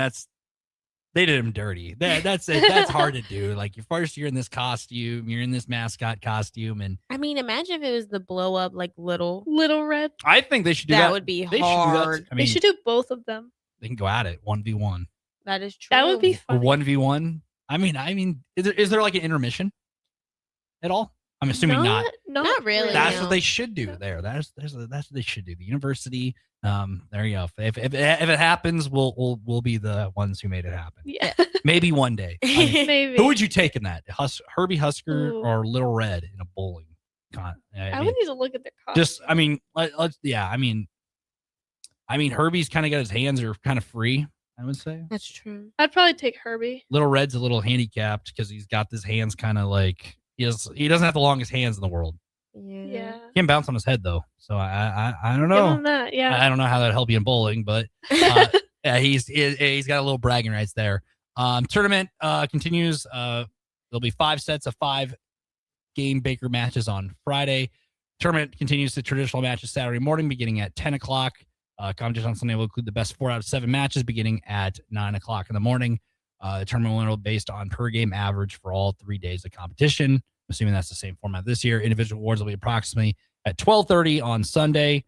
they did him dirty. That's it. That's hard to do. Like, your first year in this costume, you're in this mascot costume, and I mean, imagine if it was the blow up like little red. I think they should do that. That would be They should do that. hard. I mean, They should do both of them. They can go at it 1v1 That is true. That would be or fun. 1v1. I mean, is there like an intermission at all? I'm assuming not. Not really. That's no. what they should do there. That's what they should do. The university. There you go. If it happens, we'll be the ones who made it happen. Yeah. Maybe one day. I mean, Maybe. who would you take in that? Herbie Husker Ooh. or Little Red in a bowling con? I would need to look at their costume. Just, I mean, let's. Yeah, I mean, Herbie's kind of got his hands are kind of free. I would say. That's true. I'd probably take Herbie. Little Red's a little handicapped because he's got his hands kind of like he doesn't have the longest hands in the world. Yeah. He can bounce on his head though, so I don't Give know. him that, yeah. I don't know how that'd help you in bowling, but yeah, he's got a little bragging rights there. Tournament continues. There'll be 5 sets of 5 game Baker matches on Friday. Tournament continues the traditional matches Saturday morning, beginning at 10 o'clock. Competition on Sunday will include the best 4 out of 7 matches, beginning at 9 o'clock in the morning. The tournament will be based on per game average for all 3 days of competition. Assuming that's the same format this year. Individual awards will be approximately at 12:30 on Sunday.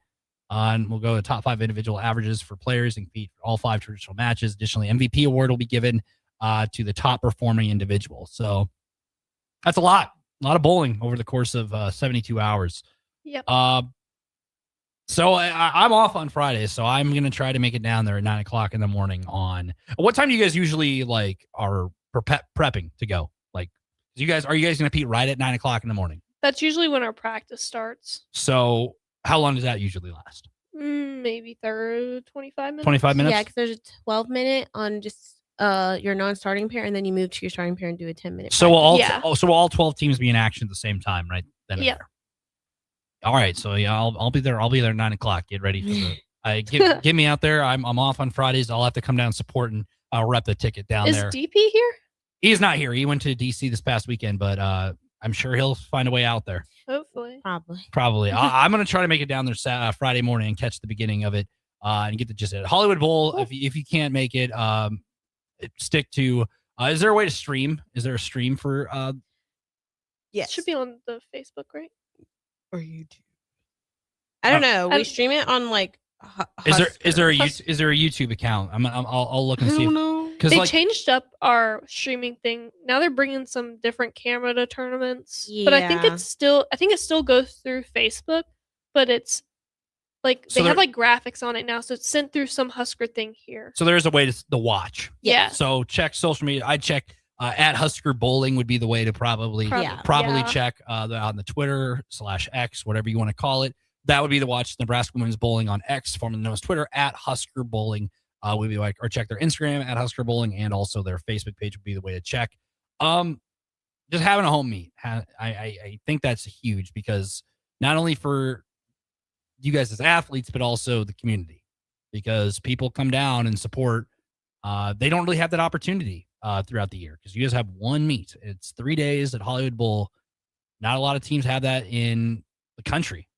And we'll go to top 5 individual averages for players and compete for all 5 traditional matches. Additionally, MVP award will be given to the top performing individual. So that's a lot of bowling over the course of 72 hours. Yep. So I'm off on Friday, so I'm going to try to make it down there at 9 o'clock in the morning on... What time do you guys usually are prepping to go? Are you guys going to compete right at 9 o'clock in the morning? That's usually when our practice starts. So how long does that usually last? Maybe 25 minutes. 25 minutes? Yeah, because there's a 12-minute on just your non-starting pair, and then you move to your starting pair and do a 10-minute. So will all 12 teams be in action at the same time, right? Then and Yeah. there. All right, so yeah, I'll be there. I'll be there at 9 o'clock. Get ready for the. Get me out there. I'm off on Fridays. I'll have to come down and support and rep the ticket down Is there. DP here? He's not here. He went to DC this past weekend, but I'm sure he'll find a way out there. Hopefully. Probably. I'm going to try to make it down there Friday morning and catch the beginning of it and get the gist of it. Hollywood Bowl, Cool. if you can't make it, stick to. Is there a way to stream? Is there a stream for? Yes. It should be on the Facebook, right? Or YouTube. I don't know. We I'm- stream it on Is there a Husker. is there a YouTube account? I'll look and I see. don't know. Because They changed up our streaming thing. Now they're bringing some different camera to tournaments. But I think Yeah. it still goes through Facebook, but it's So they have there- graphics on it now, so it's sent through some Husker thing here. So there is a way to watch. Yeah. So check social media. I'd check at Husker Bowling would be the way to probably Yeah. check on the Twitter /X, whatever you want to call it. That would be the watch Nebraska Women's Bowling on X, formerly known as Twitter, at Husker Bowling. Would be or check their Instagram at Husker Bowling, and also their Facebook page would be the way to check. Just having a home meet, I think that's huge because not only for you guys as athletes, but also the community, because people come down and support. They don't really have that opportunity throughout the year because you guys have one meet. It's 3 days at Hollywood Bowl. Not a lot of teams have that in the country.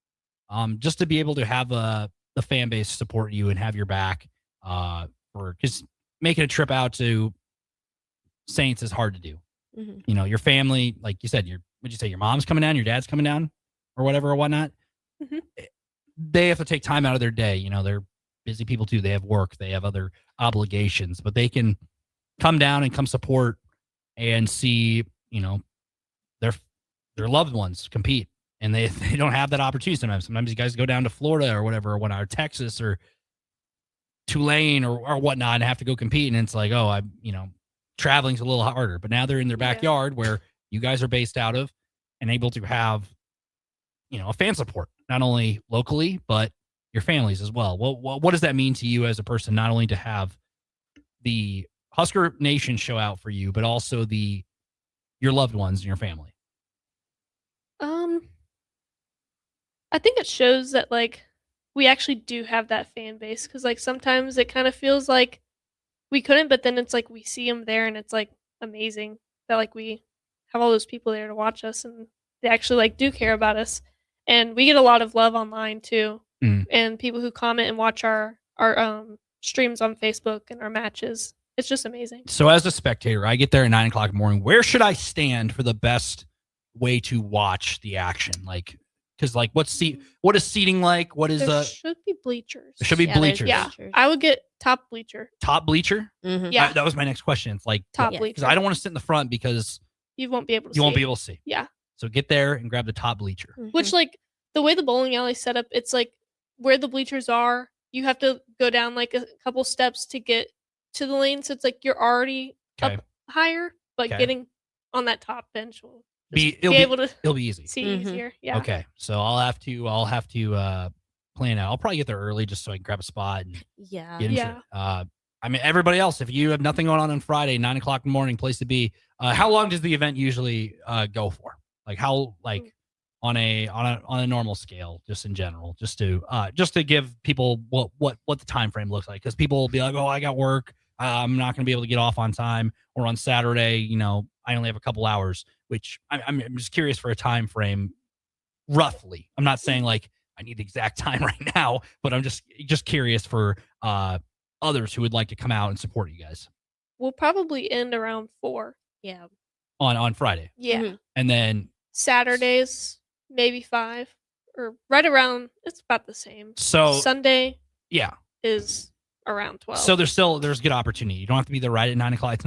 Just to be able to have the fan base support you and have your back, because making a trip out to Saints is hard to do. Mm-hmm. You know, your family, like you said, your mom's coming down, your dad's coming down, or whatever or whatnot. Mhm. They have to take time out of their day. You know, they're busy people too. They have work, they have other obligations, but they can come down and come support and see, their loved ones compete. And they don't have that opportunity sometimes. Sometimes you guys go down to Florida or whatever, or Texas or Tulane or whatnot and have to go compete. And it's like, traveling's a little harder. But now they're in their backyard where you guys are based out of and able to have, a fan support, not only locally, but your families as well. What does that mean to you as a person, not only to have the Husker Nation show out for you, but also your loved ones and your family? I think it shows that we actually do have that fan base because sometimes it kind of feels like we couldn't, but then it's we see them there and it's amazing that we have all those people there to watch us and they actually do care about us, and we get a lot of love online too, and people who comment and watch our streams on Facebook and our matches. It's just amazing. So as a spectator, I get there at 9 o'clock in the morning. Where should I stand for the best way to watch the action? Because what is seating like? What is There should be bleachers. There should be bleachers. Yeah, I would get top bleacher. Top bleacher? Mm-hmm. Yeah. That was my next question. It's Top because bleacher. I don't want to sit in the front because You won't be able to. you won't see. be able to see. Yeah. So get there and grab the top bleacher. Which the way the bowling alley set up, it's where the bleachers are. You have to go down a couple steps to get to the lane. So it's you're already Okay. up higher, but Okay. getting on that top bench will It'll able to be easy. see Mhm. easier. Yeah. Okay. So I'll have to plan out. I'll probably get there early just so I can grab a spot and Yeah. get into Yeah. it. I mean, everybody else, if you have nothing going on Friday, 9 o'clock in the morning, place to be. How long does the event usually go for? Like how, like on a normal scale, just in general, just to give people what the time frame looks like, because people will be like, oh, I got work, I'm not going to be able to get off on time, or on Saturday, you know, I only have a couple hours. Which I'm just curious for a time frame, roughly. I'm not saying like I need the exact time right now, but I'm just curious for others who would like to come out and support you guys. We'll probably end around 4. Yeah. On Friday. Yeah. And then Saturdays, maybe 5, or right around. It's about the same. So Sunday, yeah, is around 12. So there's good opportunity. You don't have to be there right at 9 o'clock. It's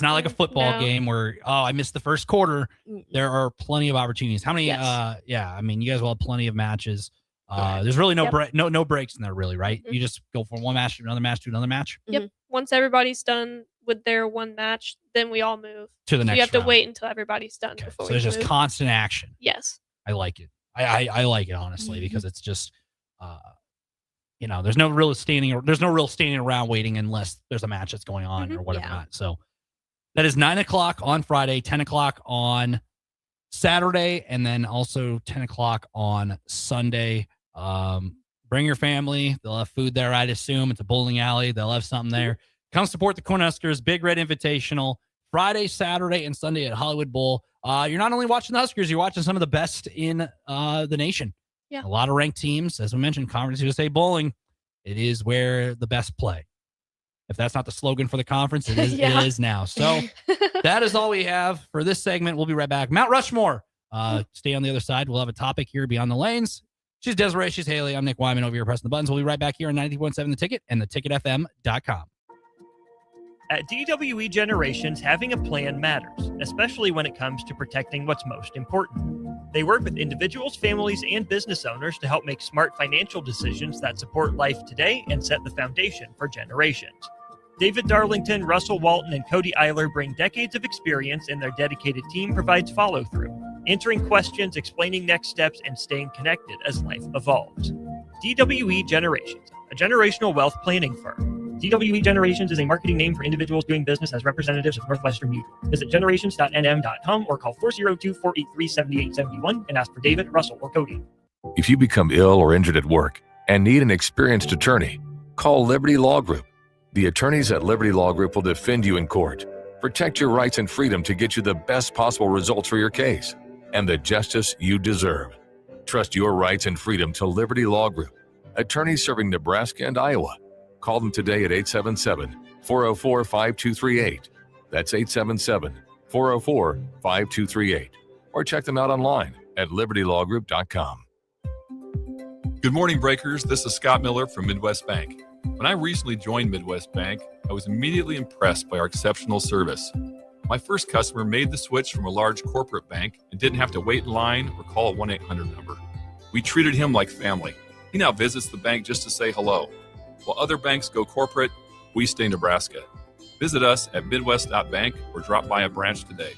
not like a football game where, oh, I missed the first quarter. There are plenty of opportunities. How many? Yes. I mean, you guys will have plenty of matches. There's really no breaks in there, really, right? You just go from one match to another match to another match. Yep. Once everybody's done with their one match, then we all move To the next You have to round. wait until everybody's done before So we there's just move. constant action. Yes. I like it. I like it, honestly, because it's just, you know, there's no real standing around waiting unless there's a match that's going on or whatever. Not. So that is 9 o'clock on Friday, 10 o'clock on Saturday, and then also 10 o'clock on Sunday. Bring your family. They'll have food there, I'd assume. It's a bowling alley. They'll have something there. Come support the Cornhuskers Big Red Invitational Friday, Saturday, and Sunday at Hollywood Bowl. You're not only watching the Huskers, you're watching some of the best in the nation. Yeah. A lot of ranked teams, as we mentioned, Conference USA Bowling. It is where the best play. If that's not the slogan for the conference, it is, Yeah. it is now. So that is all we have for this segment. We'll be right back. Mount Rushmore. Stay on the other side. We'll have a topic here beyond the lanes. She's Desiree. She's Haley. I'm Nick Wyman over here pressing the buttons. We'll be right back here on 90.7 The Ticket and theticketfm.com. At DWE Generations, having a plan matters, especially when it comes to protecting what's most important. They work with individuals, families, and business owners to help make smart financial decisions that support life today and set the foundation for generations. David Darlington, Russell Walton, and Cody Eiler bring decades of experience, and their dedicated team provides follow-through, answering questions, explaining next steps, and staying connected as life evolves. DWE Generations, a generational wealth planning firm. DWE Generations is a marketing name for individuals doing business as representatives of Northwestern Mutual. Visit generations.nm.com or call 402-483-7871 and ask for David, Russell, or Cody. If you become ill or injured at work and need an experienced attorney, call Liberty Law Group. The attorneys at Liberty Law Group will defend you in court, protect your rights and freedom to get you the best possible results for your case and the justice you deserve. Trust your rights and freedom to Liberty Law Group, attorneys serving Nebraska and Iowa. Call them today at 877-404-5238. That's 877-404-5238. Or check them out online at libertylawgroup.com. Good morning, Breakers. This is Scott Miller from Midwest Bank. When I recently joined Midwest Bank, I was immediately impressed by our exceptional service. My first customer made the switch from a large corporate bank and didn't have to wait in line or call a 1-800 number. We treated him like family. He now visits the bank just to say hello. While other banks go corporate, we stay Nebraska. Visit us at midwest.bank or drop by a branch today.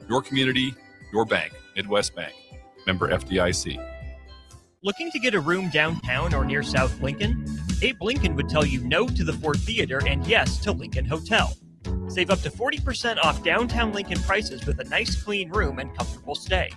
Your community, your bank. Midwest Bank. Member FDIC. Looking to get a room downtown or near South Lincoln? Abe Lincoln would tell you no to the Ford Theater and yes to Lincoln Hotel. Save up to 40% off downtown Lincoln prices with a nice clean room and comfortable stay.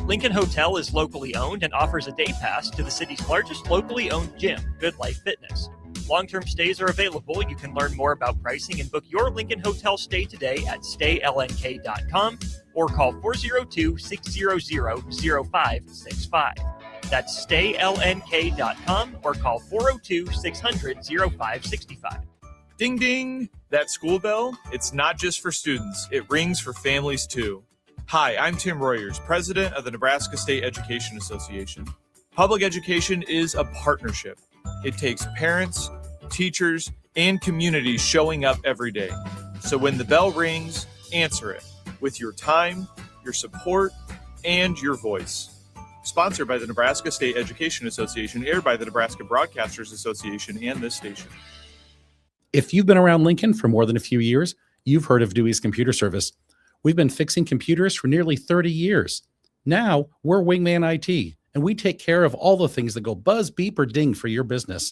Lincoln Hotel is locally owned and offers a day pass to the city's largest locally owned gym, Good Life Fitness. Long-term stays are available. You can learn more about pricing and book your Lincoln Hotel stay today at staylnk.com or call 402-600-0565. That's staylnk.com or call 402-600-0565. Ding ding! That school bell, it's not just for students, it rings for families too. Hi, I'm Tim Royers, president of the Nebraska State Education Association. Public education is a partnership. It takes parents, teachers, and communities showing up every day. So when the bell rings, answer it with your time, your support, and your voice. Sponsored by the Nebraska State Education Association, aired by the Nebraska Broadcasters Association and this station. If you've been around Lincoln for more than a few years, you've heard of Dewey's Computer Service. We've been fixing computers for nearly 30 years. Now, we're Wingman IT, and we take care of all the things that go buzz, beep, or ding for your business.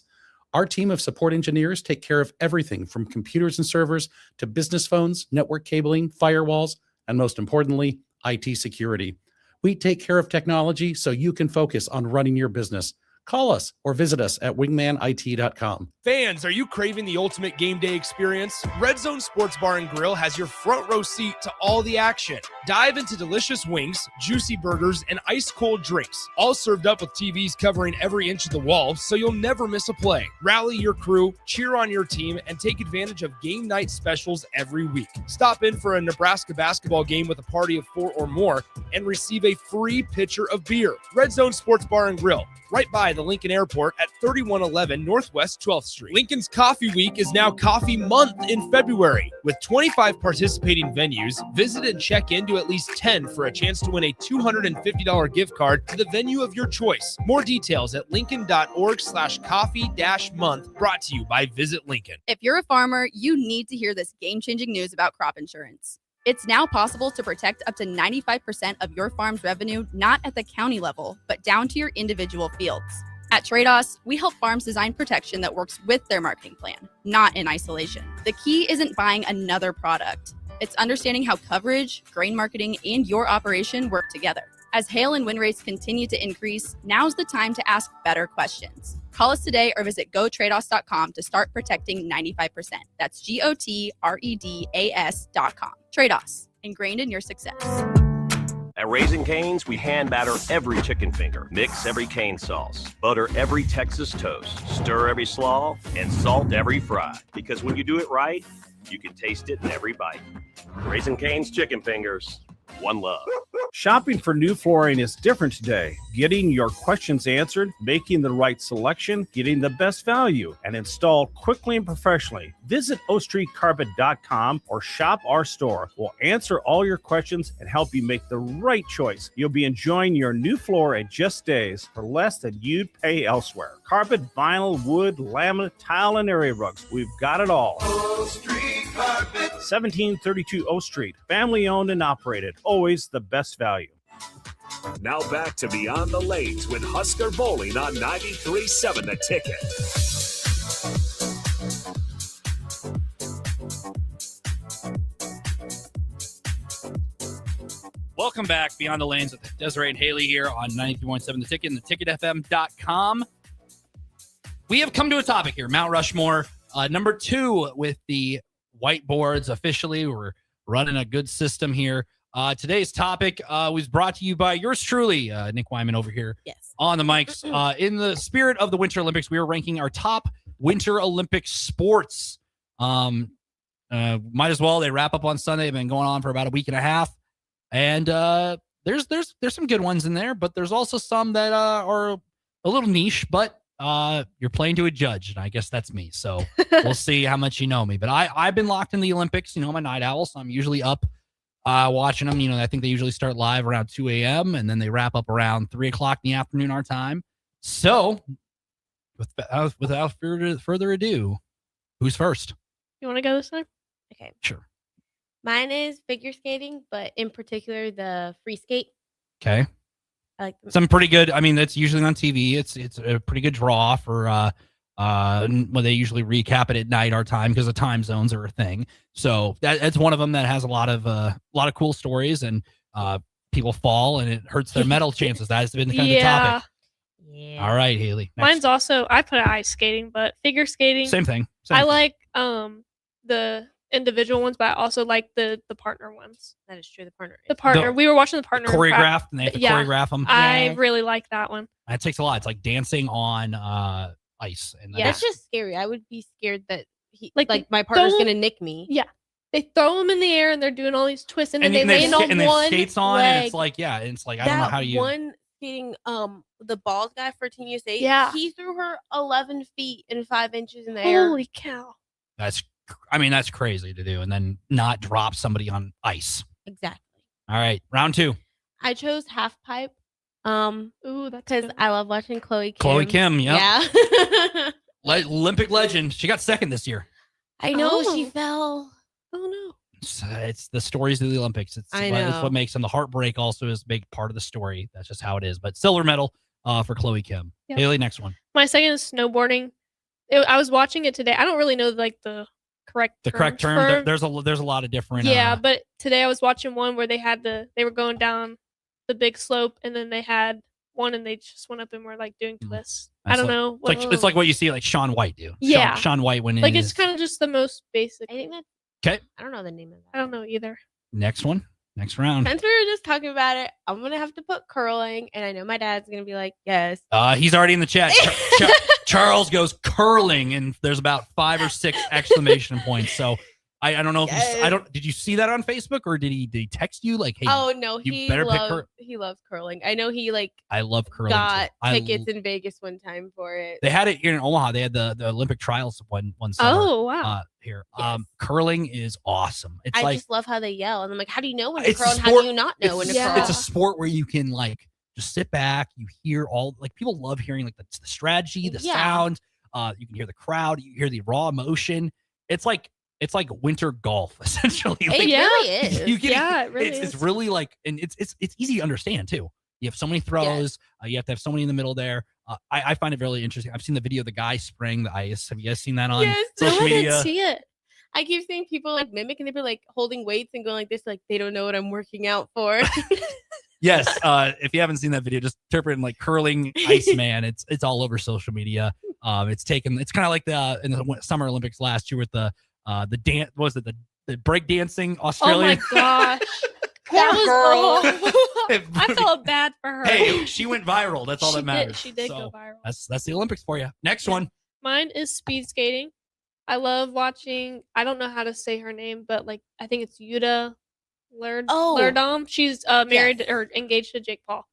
Our team of support engineers take care of everything from computers and servers to business phones, network cabling, firewalls, and most importantly, IT security. We take care of technology so you can focus on running your business. Call us or visit us at wingmanit.com. Fans, are you craving the ultimate game day experience? Red Zone Sports Bar and Grill has your front row seat to all the action. Dive into delicious wings, juicy burgers, and ice-cold drinks, all served up with TVs covering every inch of the wall so you'll never miss a play. Rally your crew, cheer on your team, and take advantage of game night specials every week. Stop in for a Nebraska basketball game with a party of 4 or more and receive a free pitcher of beer. Red Zone Sports Bar and Grill, right by the Lincoln Airport at 3111 Northwest 12th Street. Lincoln's Coffee Week is now Coffee Month in February. With 25 participating venues, visit and check into at least 10 for a chance to win a $250 gift card to the venue of your choice. More details at lincoln.org/coffee-month, brought to you by Visit Lincoln. If you're a farmer, you need to hear this game-changing news about crop insurance. It's now possible to protect up to 95% of your farm's revenue, not at the county level, but down to your individual fields. At Trados, we help farms design protection that works with their marketing plan, not in isolation. The key isn't buying another product. It's understanding how coverage, grain marketing, and your operation work together. As hail and wind rates continue to increase, now's the time to ask better questions. Call us today or visit gotrados.com to start protecting 95%. That's GOTREDAS.com. Trados, ingrained in your success. At Raising Cane's, we hand batter every chicken finger, mix every cane sauce, butter every Texas toast, stir every slaw, and salt every fry. Because when you do it right, you can taste it in every bite. Raising Cane's chicken fingers, one love. Shopping for new flooring is different today. Getting your questions answered, making the right selection, getting the best value, and installed quickly and professionally. Visit ostreetcarpet.com or shop our store. We'll answer all your questions and help you make the right choice. You'll be enjoying your new floor in just days for less than you'd pay elsewhere. Carpet, vinyl, wood, laminate, tile, and area rugs. We've got it all. O Street Carpet. 1732 O Street. Family owned and operated. Always the best value. Now back to Beyond the Lanes with Husker Bowling on 93.7 The Ticket. Welcome back, Beyond the Lanes with Desiree and Haley here on 93.7 The Ticket and theticketfm.com. We have come to a topic here, Mount Rushmore. Number 2 with the whiteboards officially. We're running a good system here. Today's topic was brought to you by yours truly, Nick Wyman over here on the mics. In the spirit of the Winter Olympics, we are ranking our top Winter Olympic sports. Might as well. They wrap up on Sunday. They've been going on for about a week and a half. And there's some good ones in there, but there's also some that are a little niche, but you're playing to a judge, and I guess that's me. So we'll see how much you know me. But I've been locked in the Olympics. You know, I'm a night owl, so I'm usually up watching them. You know, I think they usually start live around 2 a.m. and then they wrap up around 3 o'clock in the afternoon our time. So without further ado, who's first? You want to go this time? Okay. Sure. Mine is figure skating, but in particular the free skate. Okay. I like Some pretty good. I mean, that's usually on TV. It's a pretty good draw for when they usually recap it at night our time because the time zones are a thing. So that's one of them that has a lot of cool stories, and people fall and it hurts their medal chances. That has been kind of the topic. Yeah. All right, Haley. Next. Mine's also, I put ice skating, but figure skating. Same thing. I like the individual ones, but I also like the partner ones. That is true. The partner. We were watching the partner choreographed, and they have to choreograph them. I really like that one. It takes a lot. It's like dancing on ice. And yeah, it's just scary. I would be scared that like my partner's gonna nick me. Yeah, they throw them in the air and they're doing all these twists, and then they land on one skates on, leg. and it's like I don't know how you. One skating, the bald guy for Team USA. Yeah, he threw her 11 feet and 5 inches in the air. Holy cow! That's crazy to do, and then not drop somebody on ice. Exactly. All right, round 2. I chose half pipe. Ooh, that's because I love watching Chloe Kim. Chloe Kim, yeah. Olympic legend. She got second this year. I know she fell. Oh no. It's the stories of the Olympics. It's what makes them. The heartbreak also is a big part of the story. That's just how it is. But silver medal for Chloe Kim. Yep. Haley, next one. My second is snowboarding. I was watching it today. I don't really know like the correct term. There's a lot of different. Yeah, but today I was watching one where they were going down the big slope, and then they had one, and they just went up and were like doing twists. I don't know. It's like what you see like Sean White do. Yeah, Sean White went in. Like it's kind of just the most basic. I think that's. Okay. I don't know the name of that. I don't know either. Next one. Next round. Since we were just talking about it, I'm gonna have to put curling, and I know my dad's gonna be like, "Yes." He's already in the chat. Charles goes curling, and there's about 5 or 6 exclamation points. So I don't know if did you see that on Facebook, or did he text you like, hey? Oh no, you better pick he loves curling. I know he I love curling. Got tickets in Vegas one time for it. They had it here in Omaha. They had the Olympic trials one summer. Oh wow! Here, curling is awesome. It's I like, just love how they yell, and I'm like, how do you know when to it's a curl, and how sport- do you not know when to curl? It's a sport where you can like just sit back. You hear all like people love hearing like the strategy, the sound. You can hear the crowd. You hear the raw emotion. It's like winter golf essentially. It Like, really is. It really is. It's really like, and it's easy to understand too. You have so many throws. You have to have so many in the middle there. I find it really interesting. I've seen the video of the guy spraying the ice. Have you guys seen that on social media? I didn't see it. I keep seeing people like mimic, and they'd be like holding weights and going like this, like they don't know what I'm working out for. Yes. If you haven't seen that video, just interpret in like curling Iceman. It's all over social media. It's kind of like in the Summer Olympics last year with the dance. What was it the break dancing Australian? Oh my gosh. That was awful. I felt bad for her. Hey, she went viral. That's all that matters. She did go viral. That's the Olympics for you. Next one. Mine is speed skating. I love watching. I don't know how to say her name, but like I think it's Yuta Lerdom. She's married or engaged to Jake Paul.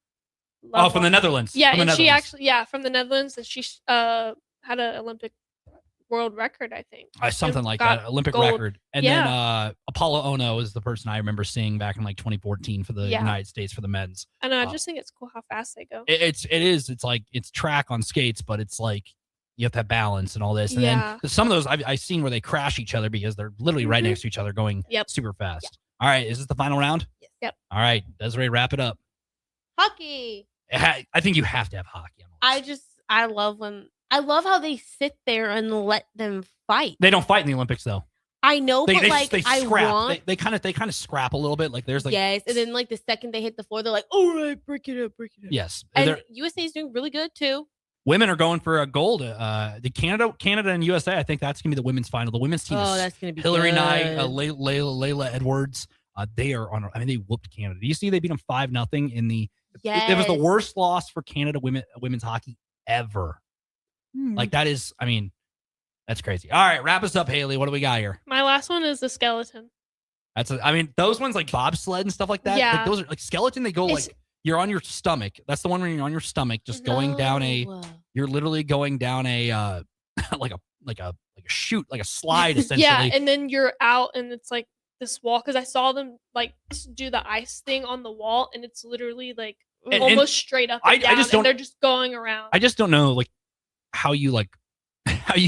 From the Netherlands. Yeah, from the and she Netherlands. actually from the Netherlands, and she had an Olympic world record, I think. Something like got that, Olympic gold. record. And then Apollo Ono is the person I remember seeing back in like 2014 for the United States for the men's. I know. I just think it's cool how fast they go. It is. It's like it's track on skates, but it's like you have to have balance and all this. And then some of those I've seen where they crash each other because they're literally right next to each other going super fast. Yep. All right, is this the final round? Yep. All right, Desiree, wrap it up. Hockey. I think you have to have hockey. I love how they sit there and let them fight. They don't fight in the Olympics though. I know, but like they I scrap. want. They kind of scrap a little bit. Like there's like Yes, and then like the second they hit the floor, they're like, "All right, break it up." Yes, And USA is doing really good too. women are going for a gold. The Canada and USA. I think that's gonna be the women's final. The women's team. Oh, is that's gonna be Hillary good. Knight, Layla Edwards. They are on. I mean, they whooped Canada. Do you see they beat them 5-0 in the? Yes. It was the worst loss for Canada women's hockey ever. Like that is. I mean, that's crazy. All right, wrap us up, Haley. What do we got here? My last one is the skeleton. I mean, those ones like bobsled and stuff like that. Yeah. Like those are like skeleton. They go like you're on your stomach. That's the one where you're on your stomach, just going down You're literally going down a like a chute, like a slide essentially. Yeah, and then you're out, and it's like this wall because I saw them like do the ice thing on the wall, and it's literally like almost straight up and down, and they're just going around. I just don't know like how you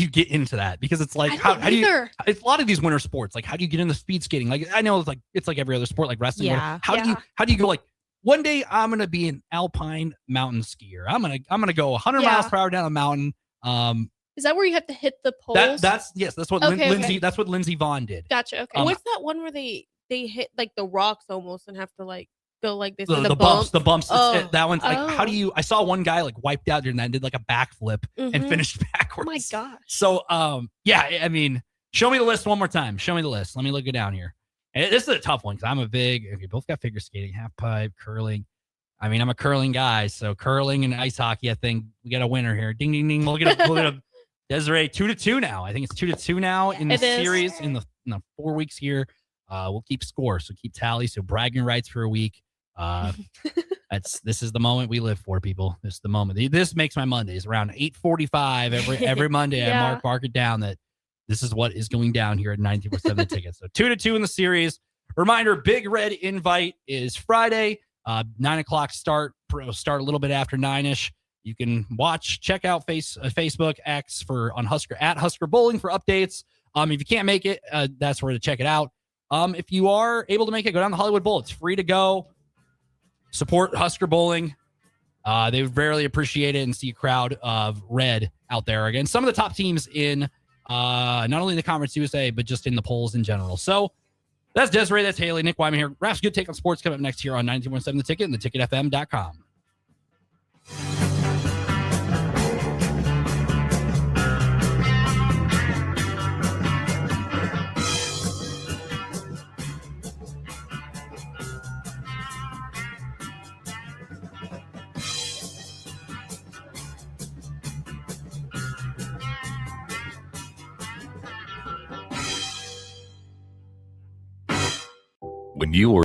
get into that because it's like how do you? It's a lot of these winter sports. Like how do you get into speed skating? Like I know it's like every other sport, like wrestling. Yeah. How do you go like? One day I'm gonna be an alpine mountain skier. I'm gonna go 100 miles per hour down a mountain. Is that where you have to hit the poles? That's what Lindsey. That's what Lindsey Vonn did. Gotcha. Okay. What's that one where they hit like the rocks almost and have to like go like this? The bumps. Oh. That one's like how do you? I saw one guy like wiped out during that and did like a backflip and finished backwards. Oh my gosh. So yeah, I mean, show me the list one more time. Show me the list. Let me look it down here. And this is a tough one because I'm we both got figure skating, half pipe, curling. I mean, I'm a curling guy, so curling and ice hockey. I think we got a winner here. Ding, ding, ding. We'll get a Desiree 2-2 now. I think it's 2-2 now in the series in the 4 weeks here. We'll keep score, so keep tally. So bragging rights for a week. This is the moment we live for, people. This is the moment. This makes my Mondays around 8:45 every Monday. I mark it down that this is what is going down here at 94.7 The Ticket. So 2-2 in the series. Reminder: Big Red Invite is Friday. 9:00 start. Start a little bit after 9ish. You can check out Facebook X at Husker Bowling for updates. If you can't make it, that's where to check it out. If you are able to make it, go down to Hollywood Bowl. It's free to go. Support Husker Bowling. They would rarely appreciate it and see a crowd of red out there against some of the top teams in not only the Conference USA, but just in the polls in general. So that's Desiree, that's Haley, Nick Wyman here. Raf's Good Take on Sports coming up next here on 92.7 The Ticket and theticketfm.com. When you